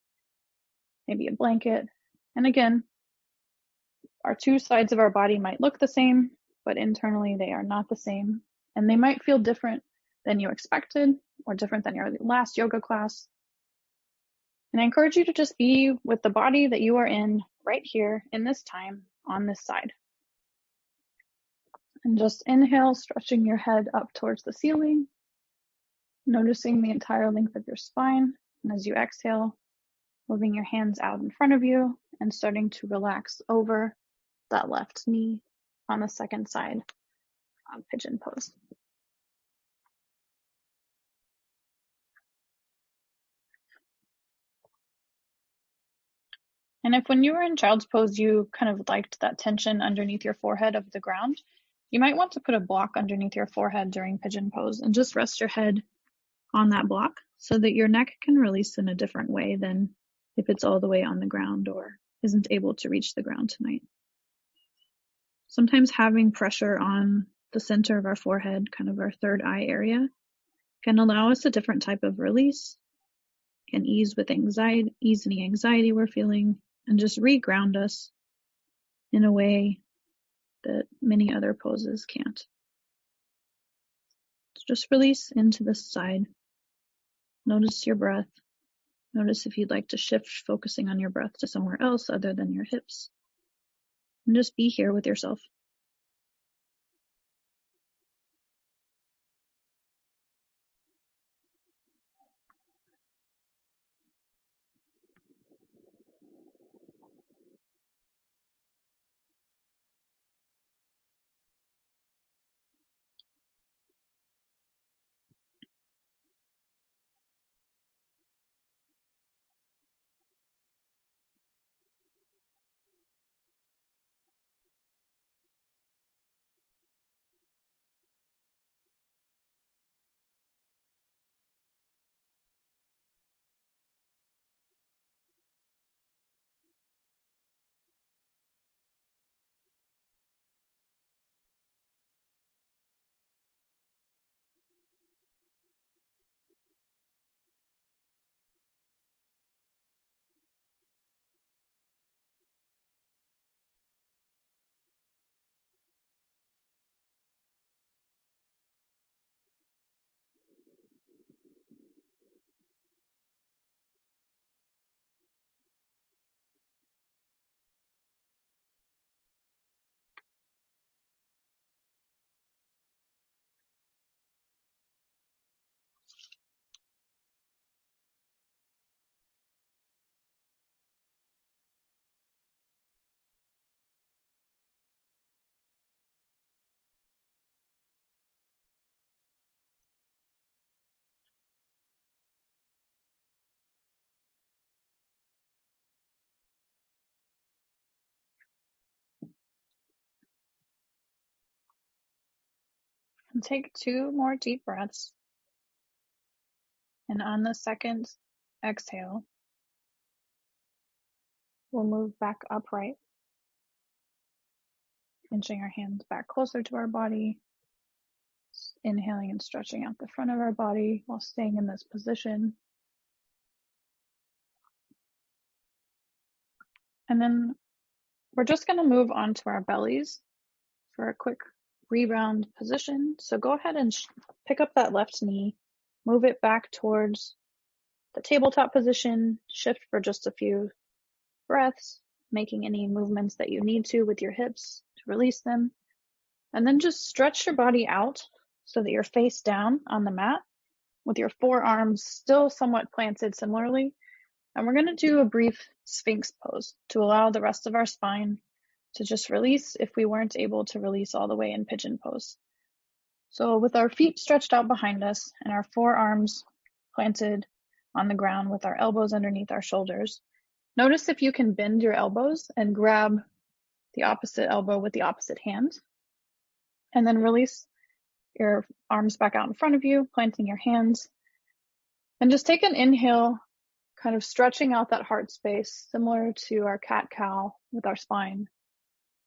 maybe a blanket. And again, our 2 sides of our body might look the same, but internally they are not the same. And they might feel different than you expected or different than your last yoga class. And I encourage you to just be with the body that you are in right here in this time on this side. And just inhale, stretching your head up towards the ceiling, noticing the entire length of your spine. And as you exhale, moving your hands out in front of you and starting to relax over that left knee on the second side of pigeon pose. And if when you were in child's pose, you kind of liked that tension underneath your forehead of the ground, you might want to put a block underneath your forehead during pigeon pose and just rest your head on that block so that your neck can release in a different way than if it's all the way on the ground or isn't able to reach the ground tonight. Sometimes having pressure on the center of our forehead, kind of our third eye area, can allow us a different type of release, can ease any anxiety we're feeling, and just reground us in a way that many other poses can't. So just release into this side. Notice your breath. Notice if you'd like to shift focusing on your breath to somewhere else other than your hips. And just be here with yourself. And take 2 more deep breaths. And on the second exhale, we'll move back upright, inching our hands back closer to our body, inhaling and stretching out the front of our body while staying in this position. And then we're just going to move on to our bellies for a quick rebound position. So go ahead and pick up that left knee, move it back towards the tabletop position, shift for just a few breaths, making any movements that you need to with your hips to release them. And then just stretch your body out so that you're face down on the mat with your forearms still somewhat planted similarly. And we're going to do a brief Sphinx pose to allow the rest of our spine to just release if we weren't able to release all the way in pigeon pose. So with our feet stretched out behind us and our forearms planted on the ground with our elbows underneath our shoulders, notice if you can bend your elbows and grab the opposite elbow with the opposite hand. And then release your arms back out in front of you, planting your hands. And just take an inhale, kind of stretching out that heart space, similar to our cat-cow with our spine.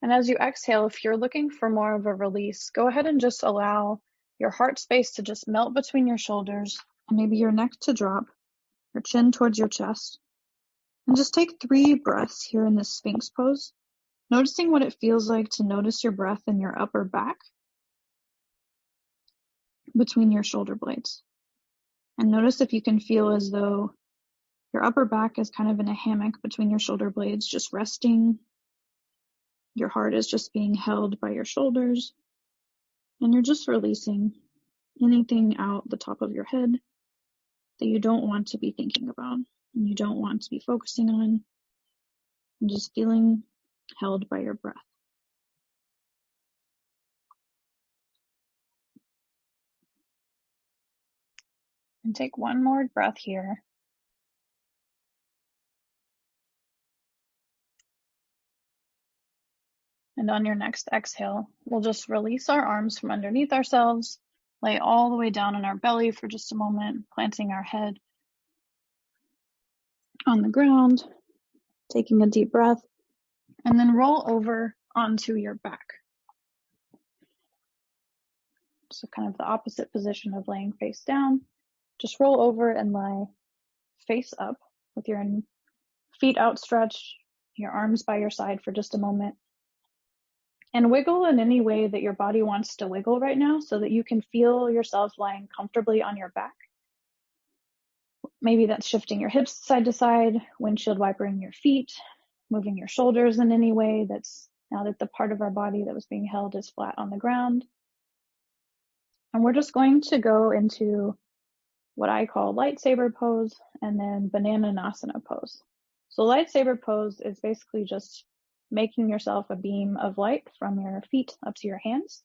And as you exhale, if you're looking for more of a release, go ahead and just allow your heart space to just melt between your shoulders, and maybe your neck to drop, your chin towards your chest. And just take 3 breaths here in this Sphinx pose, noticing what it feels like to notice your breath in your upper back between your shoulder blades. And notice if you can feel as though your upper back is kind of in a hammock between your shoulder blades, just resting. Your heart is just being held by your shoulders. And you're just releasing anything out the top of your head that you don't want to be thinking about and you don't want to be focusing on. And just feeling held by your breath. And take 1 more breath here. And on your next exhale, we'll just release our arms from underneath ourselves, lay all the way down on our belly for just a moment, planting our head on the ground, taking a deep breath, and then roll over onto your back. So kind of the opposite position of laying face down. Just roll over and lie face up with your feet outstretched, your arms by your side for just a moment. And wiggle in any way that your body wants to wiggle right now so that you can feel yourself lying comfortably on your back. Maybe that's shifting your hips side to side, windshield wipering your feet, moving your shoulders in any way that's now that the part of our body that was being held is flat on the ground. And we're just going to go into what I call lightsaber pose and then bananasana pose. So lightsaber pose is basically just making yourself a beam of light from your feet up to your hands.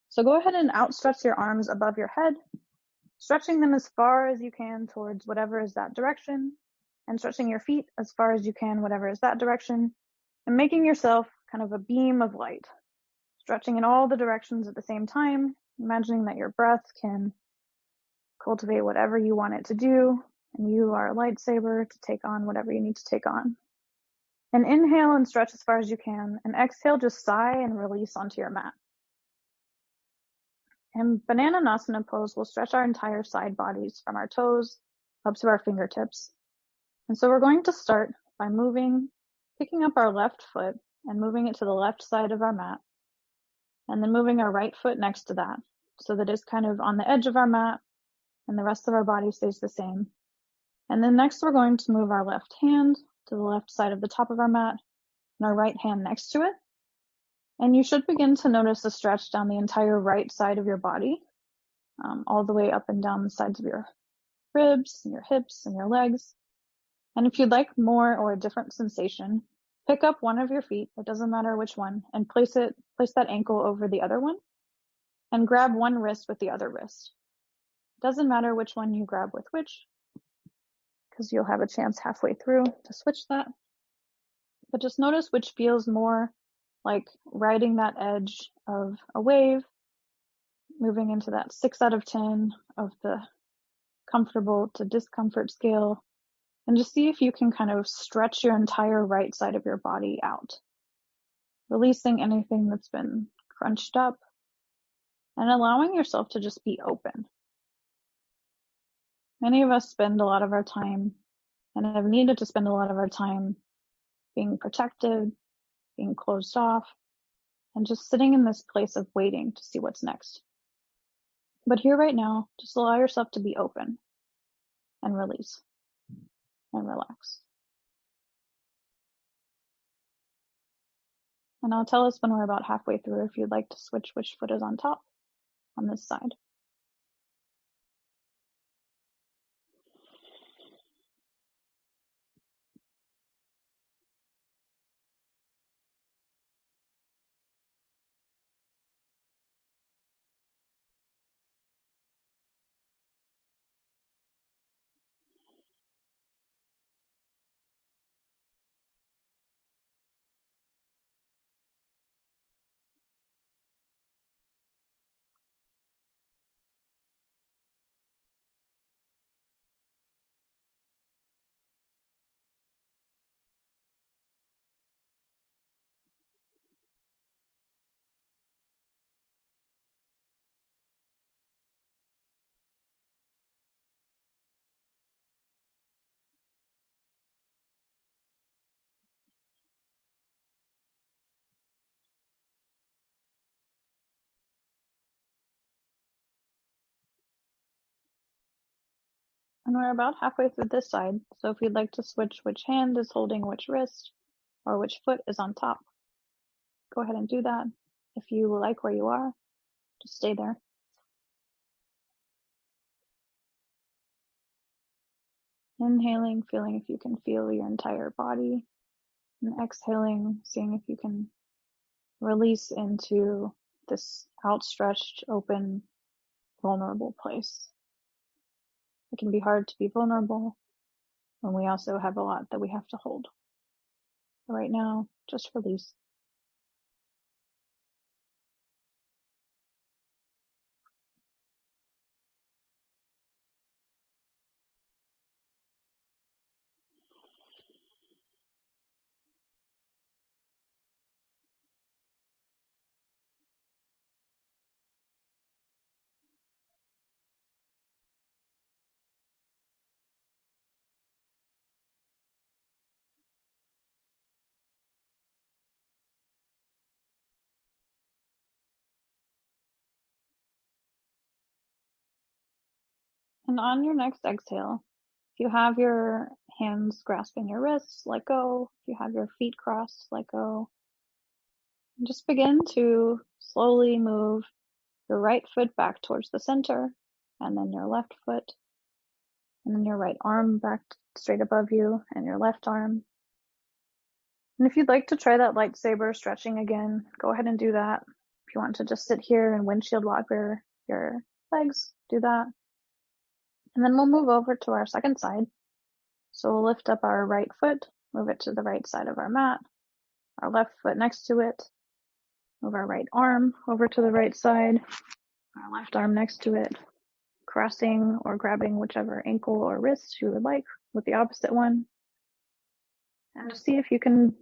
So go ahead and outstretch your arms above your head, stretching them as far as you can towards whatever is that direction, and stretching your feet as far as you can, whatever is that direction, and making yourself kind of a beam of light, stretching in all the directions at the same time, imagining that your breath can cultivate whatever you want it to do, and you are a lightsaber to take on whatever you need to take on. And inhale and stretch as far as you can, and exhale, just sigh and release onto your mat. In bananasana pose, we'll stretch our entire side bodies from our toes up to our fingertips. And so we're going to start by picking up our left foot and moving it to the left side of our mat, and then moving our right foot next to that so that it's kind of on the edge of our mat and the rest of our body stays the same. And then next we're going to move our left hand to the left side of the top of our mat and our right hand next to it. And you should begin to notice a stretch down the entire right side of your body, all the way up and down the sides of your ribs and your hips and your legs. And if you'd like more or a different sensation, pick up one of your feet, it doesn't matter which one, and place that ankle over the other one and grab one wrist with the other wrist. Doesn't matter which one you grab with which, because you'll have a chance halfway through to switch that. But just notice which feels more like riding that edge of a wave, moving into that 6 out of 10 of the comfortable to discomfort scale. And just see if you can kind of stretch your entire right side of your body out, releasing anything that's been crunched up and allowing yourself to just be open. Many of us spend a lot of our time and have needed to spend a lot of our time being protected, being closed off, and just sitting in this place of waiting to see what's next. But here right now, just allow yourself to be open and release and relax. And I'll tell us when we're about halfway through if you'd like to switch which foot is on top on this side. And we're about halfway through this side, so if you'd like to switch which hand is holding which wrist or which foot is on top, go ahead and do that. If you like where you are, just stay there. Inhaling, feeling if you can feel your entire body, and exhaling, seeing if you can release into this outstretched, open, vulnerable place. It can be hard to be vulnerable when we also have a lot that we have to hold. Right now, just release. And on your next exhale, if you have your hands grasping your wrists, let go. If you have your feet crossed, let go. And just begin to slowly move your right foot back towards the center, and then your left foot, and then your right arm back straight above you, and your left arm. And if you'd like to try that lightsaber stretching again, go ahead and do that. If you want to just sit here and windshield wiper your legs, do that. And then we'll move over to our second side. So we'll lift up our right foot, move it to the right side of our mat, our left foot next to it, move our right arm over to the right side, our left arm next to it, crossing or grabbing whichever ankle or wrist you would like with the opposite one. And just see if you can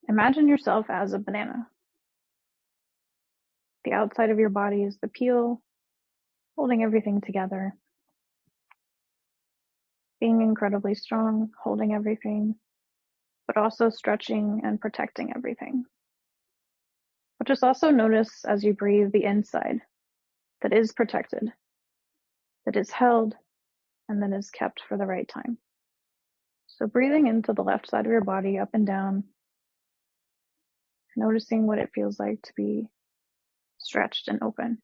imagine yourself as a banana. The outside of your body is the peel, holding everything together, being incredibly strong, holding everything, but also stretching and protecting everything. But just also notice as you breathe the inside that is protected, that is held, and that is kept for the right time. So breathing into the left side of your body up and down, noticing what it feels like to be stretched and open.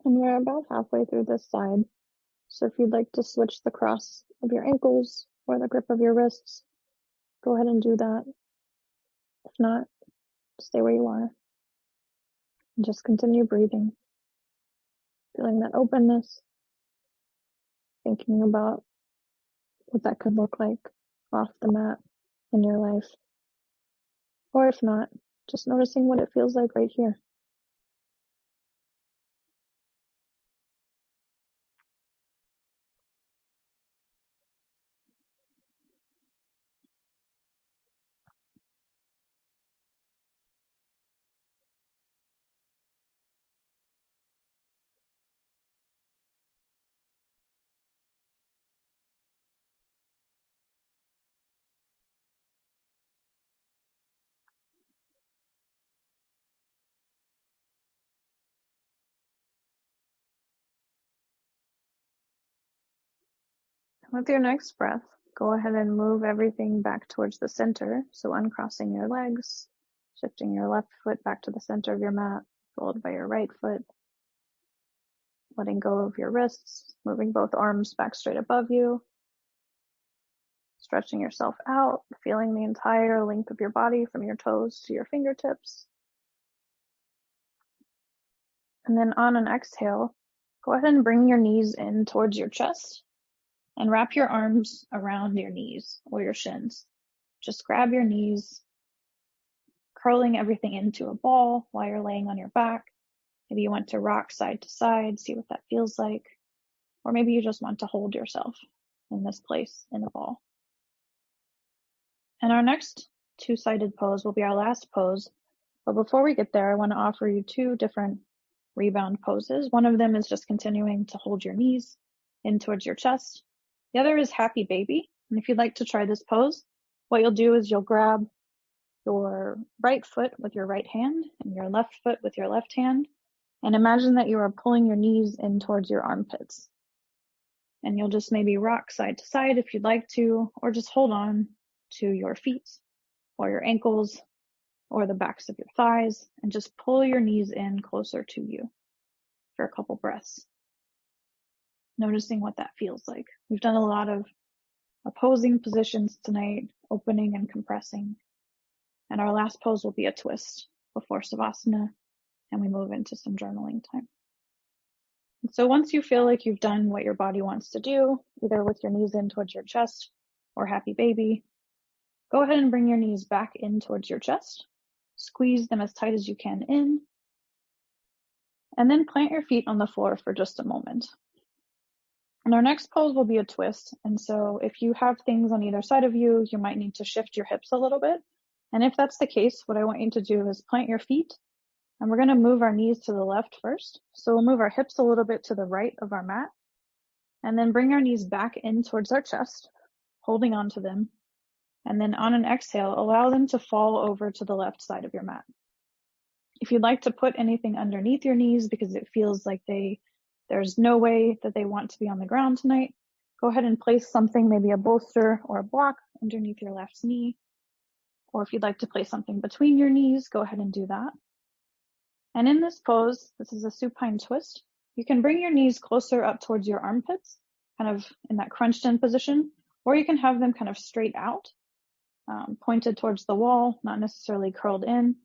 And we're about halfway through this side. So if you'd like to switch the cross of your ankles or the grip of your wrists, go ahead and do that. If not, stay where you are. And just continue breathing. Feeling that openness. Thinking about what that could look like off the mat in your life. Or if not, just noticing what it feels like right here. With your next breath, go ahead and move everything back towards the center. So uncrossing your legs, shifting your left foot back to the center of your mat, followed by your right foot. Letting go of your wrists, moving both arms back straight above you. Stretching yourself out, feeling the entire length of your body from your toes to your fingertips. And then on an exhale, go ahead and bring your knees in towards your chest and wrap your arms around your knees or your shins. Just grab your knees, curling everything into a ball while you're laying on your back. Maybe you want to rock side to side, see what that feels like. Or maybe you just want to hold yourself in this place in a ball. And our next two-sided pose will be our last pose. But before we get there, I want to offer you two different rebound poses. One of them is just continuing to hold your knees in towards your chest. The other is happy baby. And if you'd like to try this pose, what you'll do is you'll grab your right foot with your right hand and your left foot with your left hand. And imagine that you are pulling your knees in towards your armpits. And you'll just maybe rock side to side if you'd like to, or just hold on to your feet or your ankles or the backs of your thighs and just pull your knees in closer to you for a couple breaths. Noticing what that feels like. We've done a lot of opposing positions tonight, opening and compressing. And our last pose will be a twist before Savasana, and we move into some journaling time. And so once you feel like you've done what your body wants to do, either with your knees in towards your chest or happy baby, go ahead and bring your knees back in towards your chest. Squeeze them as tight as you can in. And then plant your feet on the floor for just a moment. And our next pose will be a twist. And so if you have things on either side of you, you might need to shift your hips a little bit. And if that's the case, what I want you to do is plant your feet. And we're going to move our knees to the left first. So we'll move our hips a little bit to the right of our mat. And then bring our knees back in towards our chest, holding onto them. And then on an exhale, allow them to fall over to the left side of your mat. If you'd like to put anything underneath your knees because it feels like there's no way that they want to be on the ground tonight, go ahead and place something, maybe a bolster or a block underneath your left knee. Or if you'd like to place something between your knees, go ahead and do that. And in this pose, this is a supine twist, you can bring your knees closer up towards your armpits, kind of in that crunched in position, or you can have them kind of straight out, pointed towards the wall, not necessarily curled in.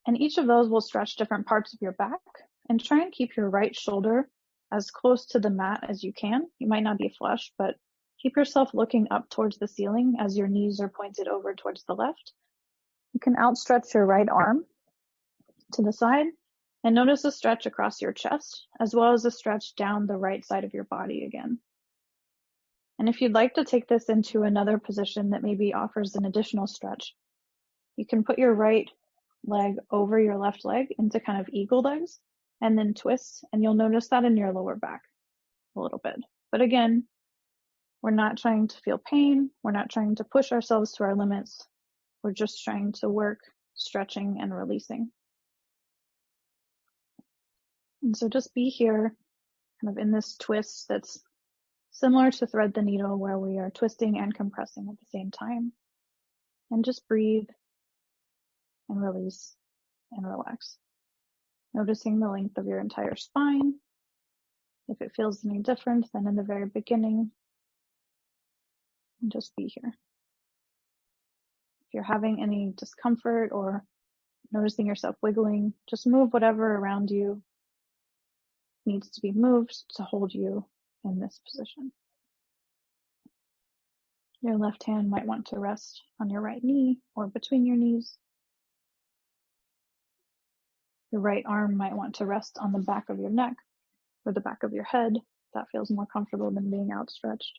And each of those will stretch different parts of your back, and try and keep your right shoulder as close to the mat as you can. You might not be flush, but keep yourself looking up towards the ceiling as your knees are pointed over towards the left. You can outstretch your right arm to the side and notice a stretch across your chest, as well as a stretch down the right side of your body again. And if you'd like to take this into another position that maybe offers an additional stretch, you can put your right leg over your left leg into kind of eagle legs and then twist, and you'll notice that in your lower back a little bit. But again, we're not trying to feel pain. We're not trying to push ourselves to our limits. We're just trying to work stretching and releasing. And so just be here kind of in this twist that's similar to thread the needle, where we are twisting and compressing at the same time. And just breathe and release and relax. Noticing the length of your entire spine. If it feels any different than in the very beginning, and just be here. If you're having any discomfort or noticing yourself wiggling, just move whatever around you needs to be moved to hold you in this position. Your left hand might want to rest on your right knee or between your knees. Your right arm might want to rest on the back of your neck or the back of your head. That feels more comfortable than being outstretched.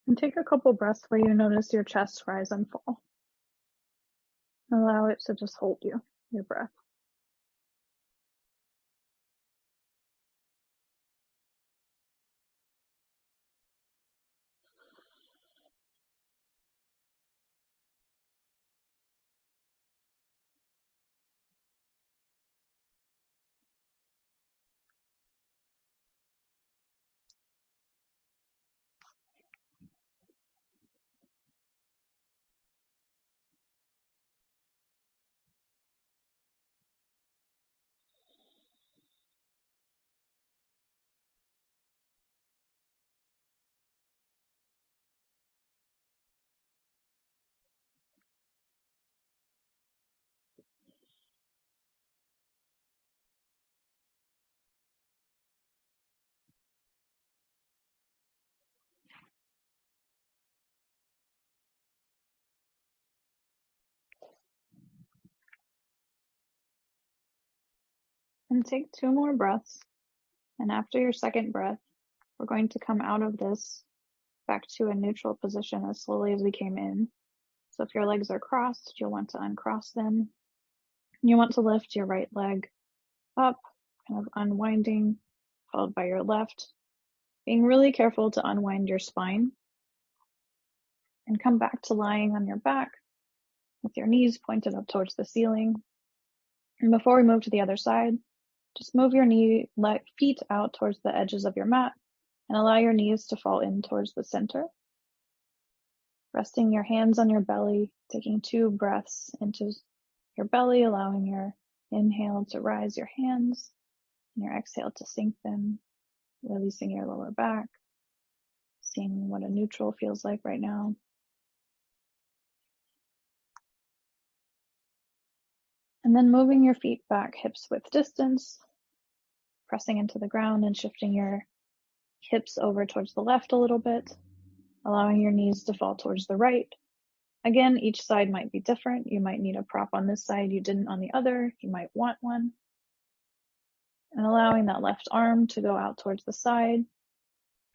And take a couple breaths where you notice your chest rise and fall. Allow it to just hold you, your breath. And take 2 more breaths. And after your second breath, we're going to come out of this back to a neutral position as slowly as we came in. So if your legs are crossed, you'll want to uncross them. You want to lift your right leg up, kind of unwinding, followed by your left. Being really careful to unwind your spine. And come back to lying on your back with your knees pointed up towards the ceiling. And before we move to the other side, just move your feet out towards the edges of your mat and allow your knees to fall in towards the center. Resting your hands on your belly, taking 2 breaths into your belly, allowing your inhale to rise your hands and your exhale to sink them, releasing your lower back, seeing what a neutral feels like right now. And then moving your feet back hips width distance, pressing into the ground and shifting your hips over towards the left a little bit, allowing your knees to fall towards the right. Again, each side might be different. You might need a prop on this side you didn't on the other. You might want one. And allowing that left arm to go out towards the side. You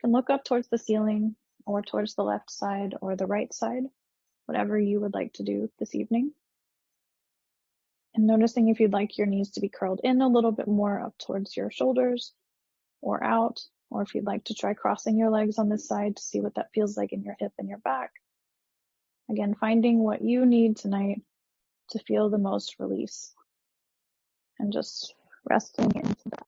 can look up towards the ceiling or towards the left side or the right side, whatever you would like to do this evening. And noticing if you'd like your knees to be curled in a little bit more up towards your shoulders or out, or if you'd like to try crossing your legs on this side to see what that feels like in your hip and your back. Again, finding what you need tonight to feel the most release and just resting into that.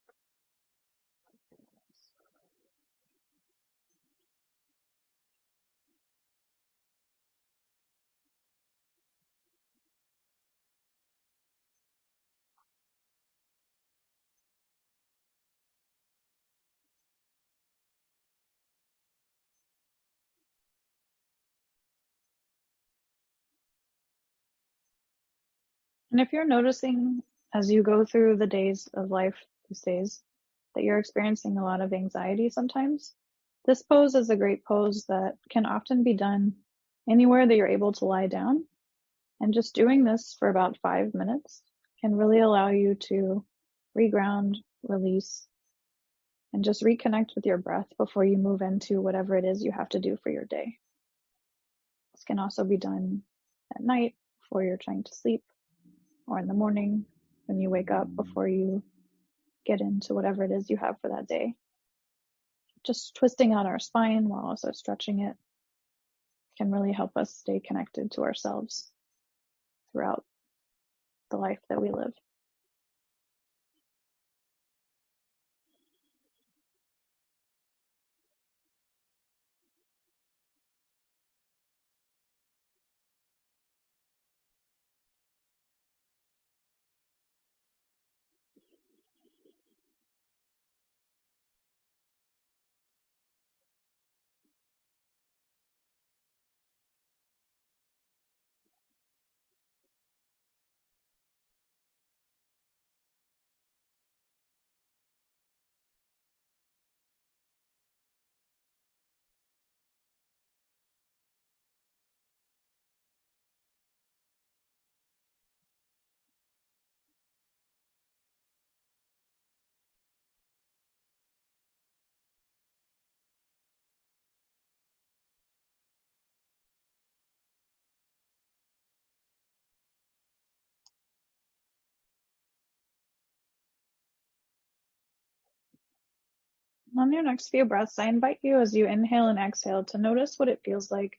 And if you're noticing as you go through the days of life these days that you're experiencing a lot of anxiety sometimes, this pose is a great pose that can often be done anywhere that you're able to lie down. And just doing this for about 5 minutes can really allow you to reground, release, and just reconnect with your breath before you move into whatever it is you have to do for your day. This can also be done at night before you're trying to sleep, or in the morning when you wake up before you get into whatever it is you have for that day. Just twisting out our spine while also stretching it can really help us stay connected to ourselves throughout the life that we live. On your next few breaths, I invite you as you inhale and exhale to notice what it feels like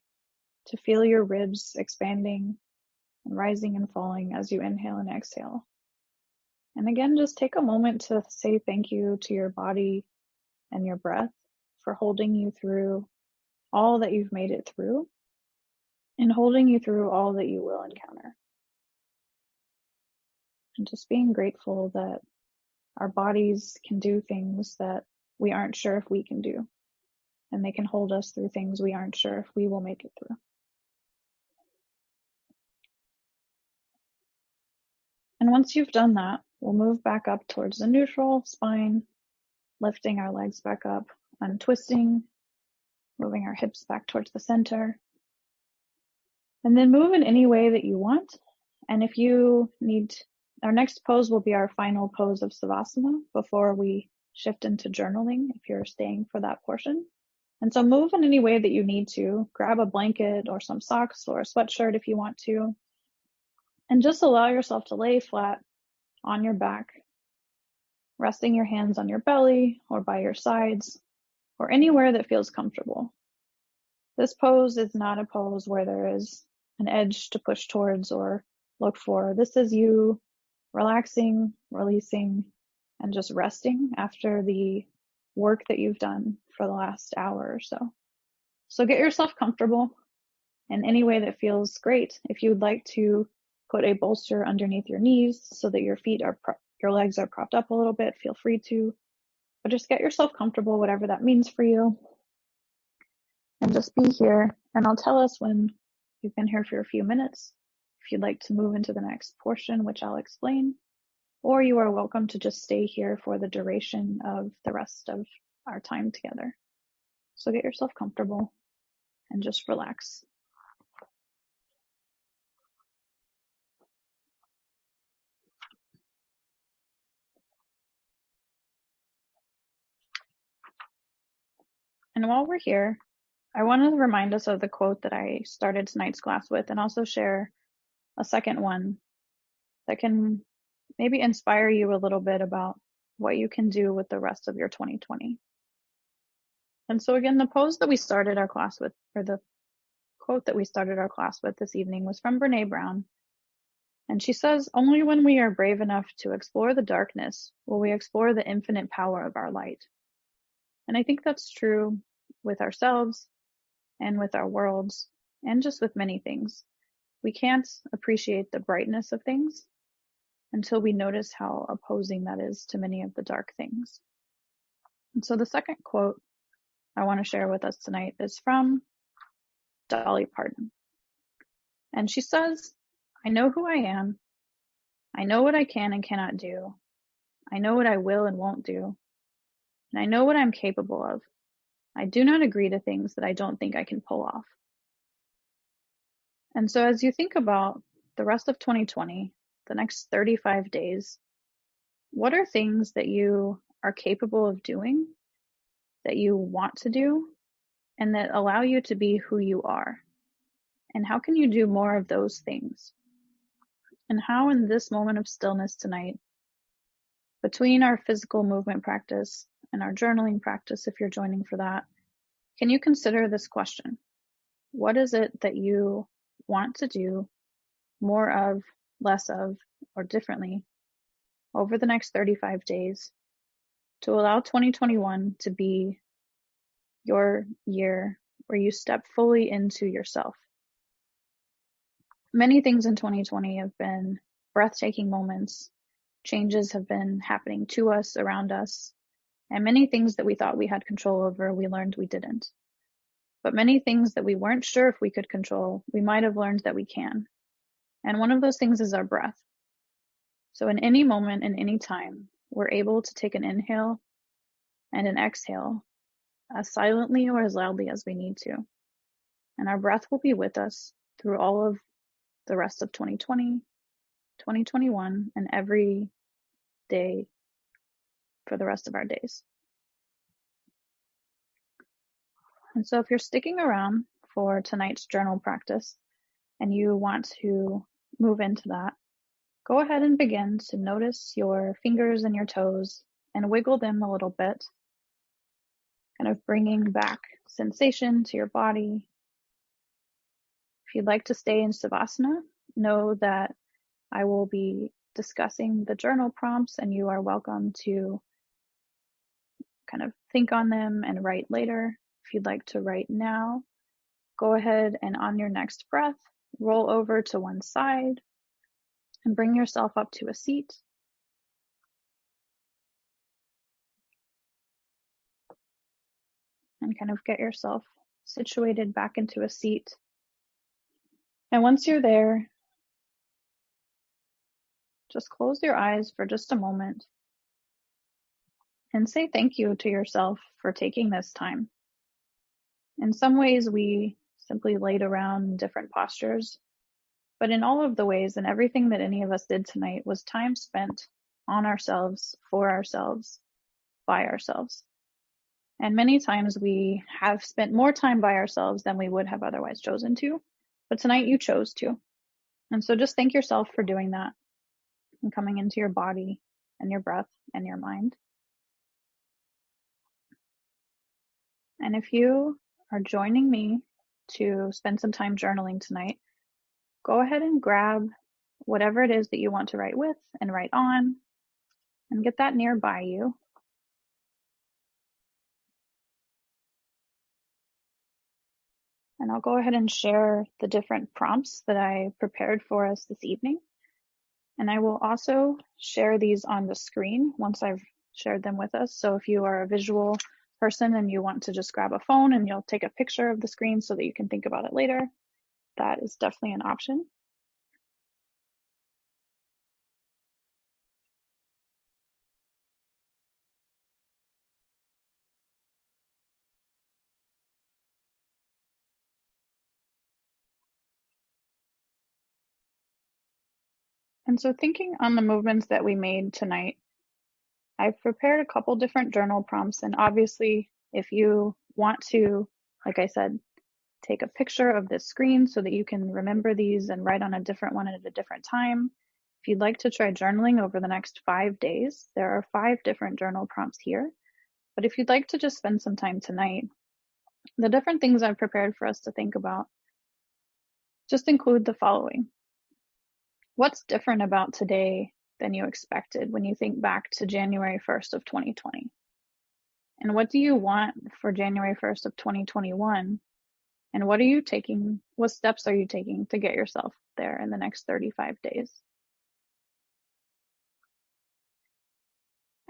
to feel your ribs expanding and rising and falling as you inhale and exhale. And again, just take a moment to say thank you to your body and your breath for holding you through all that you've made it through and holding you through all that you will encounter. And just being grateful that our bodies can do things that we aren't sure if we can do. And they can hold us through things we aren't sure if we will make it through. And once you've done that, we'll move back up towards the neutral spine, lifting our legs back up, untwisting, moving our hips back towards the center. And then move in any way that you want. And if you need, our next pose will be our final pose of Savasana before we shift into journaling if you're staying for that portion. And so move in any way that you need to. Grab a blanket or some socks or a sweatshirt if you want to. And just allow yourself to lay flat on your back, resting your hands on your belly or by your sides or anywhere that feels comfortable. This pose is not a pose where there is an edge to push towards or look for. This is you relaxing, releasing, and just resting after the work that you've done for the last hour or so. So get yourself comfortable in any way that feels great. If you would like to put a bolster underneath your knees so that your legs are propped up a little bit, feel free to. But just get yourself comfortable, whatever that means for you. And just be here. And I'll tell us when you've been here for a few minutes if you'd like to move into the next portion, which I'll explain. Or you are welcome to just stay here for the duration of the rest of our time together. So get yourself comfortable and just relax. And while we're here, I want to remind us of the quote that I started tonight's class with and also share a second one that can maybe inspire you a little bit about what you can do with the rest of your 2020. And so again, the pose that we started our class with, or the quote that we started our class with this evening was from Brene Brown. And she says, "Only when we are brave enough to explore the darkness will we explore the infinite power of our light." And I think that's true with ourselves and with our worlds and just with many things. We can't appreciate the brightness of things until we notice how opposing that is to many of the dark things. And so the second quote I want to share with us tonight is from Dolly Parton. And she says, "I know who I am. I know what I can and cannot do. I know what I will and won't do. And I know what I'm capable of. I do not agree to things that I don't think I can pull off." And so as you think about the rest of 2020, the next 35 days, what are things that you are capable of doing, that you want to do, and that allow you to be who you are? And how can you do more of those things? And how in this moment of stillness tonight, between our physical movement practice and our journaling practice, if you're joining for that, can you consider this question? What is it that you want to do more of, less of, or differently over the next 35 days to allow 2021 to be your year where you step fully into yourself? Many things in 2020 have been breathtaking moments. Changes have been happening to us, around us, and many things that we thought we had control over, we learned we didn't. But many things that we weren't sure if we could control, we might have learned that we can. And one of those things is our breath. So in any moment, in any time, we're able to take an inhale and an exhale as silently or as loudly as we need to. And our breath will be with us through all of the rest of 2020, 2021, and every day for the rest of our days. And so if you're sticking around for tonight's journal practice and you want to move into that, go ahead and begin to notice your fingers and your toes and wiggle them a little bit. kind of bringing back sensation to your body. If you'd like to stay in Savasana, know that I will be discussing the journal prompts and you are welcome to kind of think on them and write later. If you'd like to write now, go ahead and on your next breath, roll over to one side and bring yourself up to a seat. And kind of get yourself situated back into a seat. And once you're there, just close your eyes for just a moment and say thank you to yourself for taking this time. In some ways, we simply laid around in different postures, but in all of the ways and everything that any of us did tonight was time spent on ourselves, for ourselves, by ourselves. And many times we have spent more time by ourselves than we would have otherwise chosen to, but tonight you chose to. And so just thank yourself for doing that and coming into your body and your breath and your mind. And if you are joining me to spend some time journaling tonight, go ahead and grab whatever it is that you want to write with and write on and get that nearby you. And I'll go ahead and share the different prompts that I prepared for us this evening. And I will also share these on the screen once I've shared them with us. So if you are a visual person and you want to just grab a phone and you'll take a picture of the screen so that you can think about it later, that is definitely an option. And so thinking on the movements that we made tonight, I've prepared a couple different journal prompts. And obviously, if you want to, like I said, take a picture of this screen so that you can remember these and write on a different one at a different time. If you'd like to try journaling over the next 5 days, there are 5 different journal prompts here. But if you'd like to just spend some time tonight, the different things I've prepared for us to think about just include the following. What's different about today than you expected when you think back to January 1st of 2020? And what do you want for January 1st of 2021? And what steps are you taking to get yourself there in the next 35 days?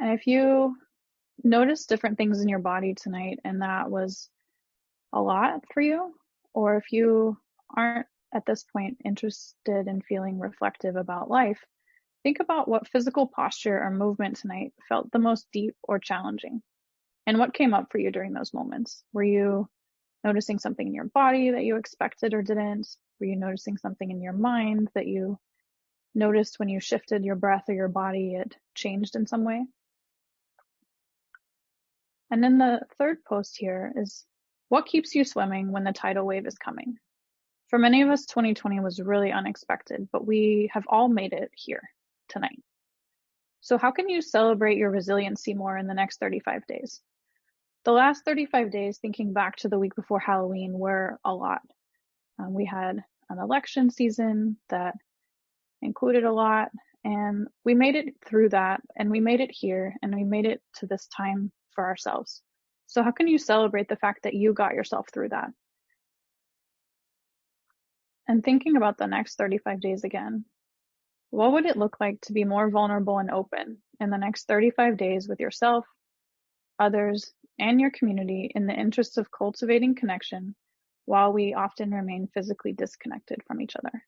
And if you notice different things in your body tonight and that was a lot for you, or if you aren't at this point interested in feeling reflective about life, think about what physical posture or movement tonight felt the most deep or challenging, and what came up for you during those moments. Were you noticing something in your body that you expected or didn't? Were you noticing something in your mind that you noticed when you shifted your breath or your body, it changed in some way? And then the third post here is, what keeps you swimming when the tidal wave is coming? For many of us, 2020 was really unexpected, but we have all made it here tonight. So how can you celebrate your resiliency more in the next 35 days? The last 35 days, thinking back to the week before Halloween, were a lot. We had an election season that included a lot, and we made it through that, and we made it here, and we made it to this time for ourselves. So how can you celebrate the fact that you got yourself through that? And thinking about the next 35 days again, what would it look like to be more vulnerable and open in the next 35 days with yourself, others, and your community in the interest of cultivating connection while we often remain physically disconnected from each other?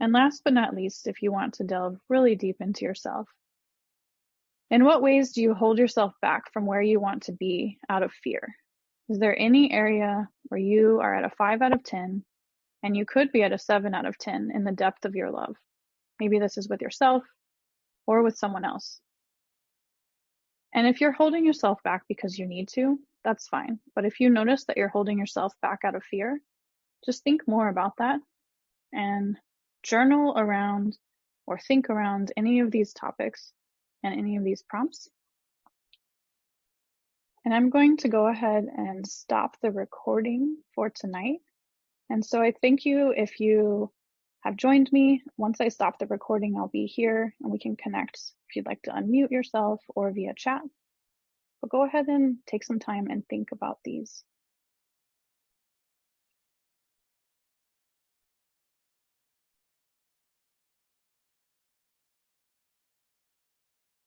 And last but not least, if you want to delve really deep into yourself, in what ways do you hold yourself back from where you want to be out of fear? Is there any area where you are at a 5 out of 10 and you could be at a 7 out of 10 in the depth of your love? Maybe this is with yourself or with someone else. And if you're holding yourself back because you need to, that's fine. But if you notice that you're holding yourself back out of fear, just think more about that and journal around or think around any of these topics and any of these prompts. And I'm going to go ahead and stop the recording for tonight. And so I thank you if you have joined me. Once I stop the recording, I'll be here and we can connect if you'd like to unmute yourself or via chat. But go ahead and take some time and think about these.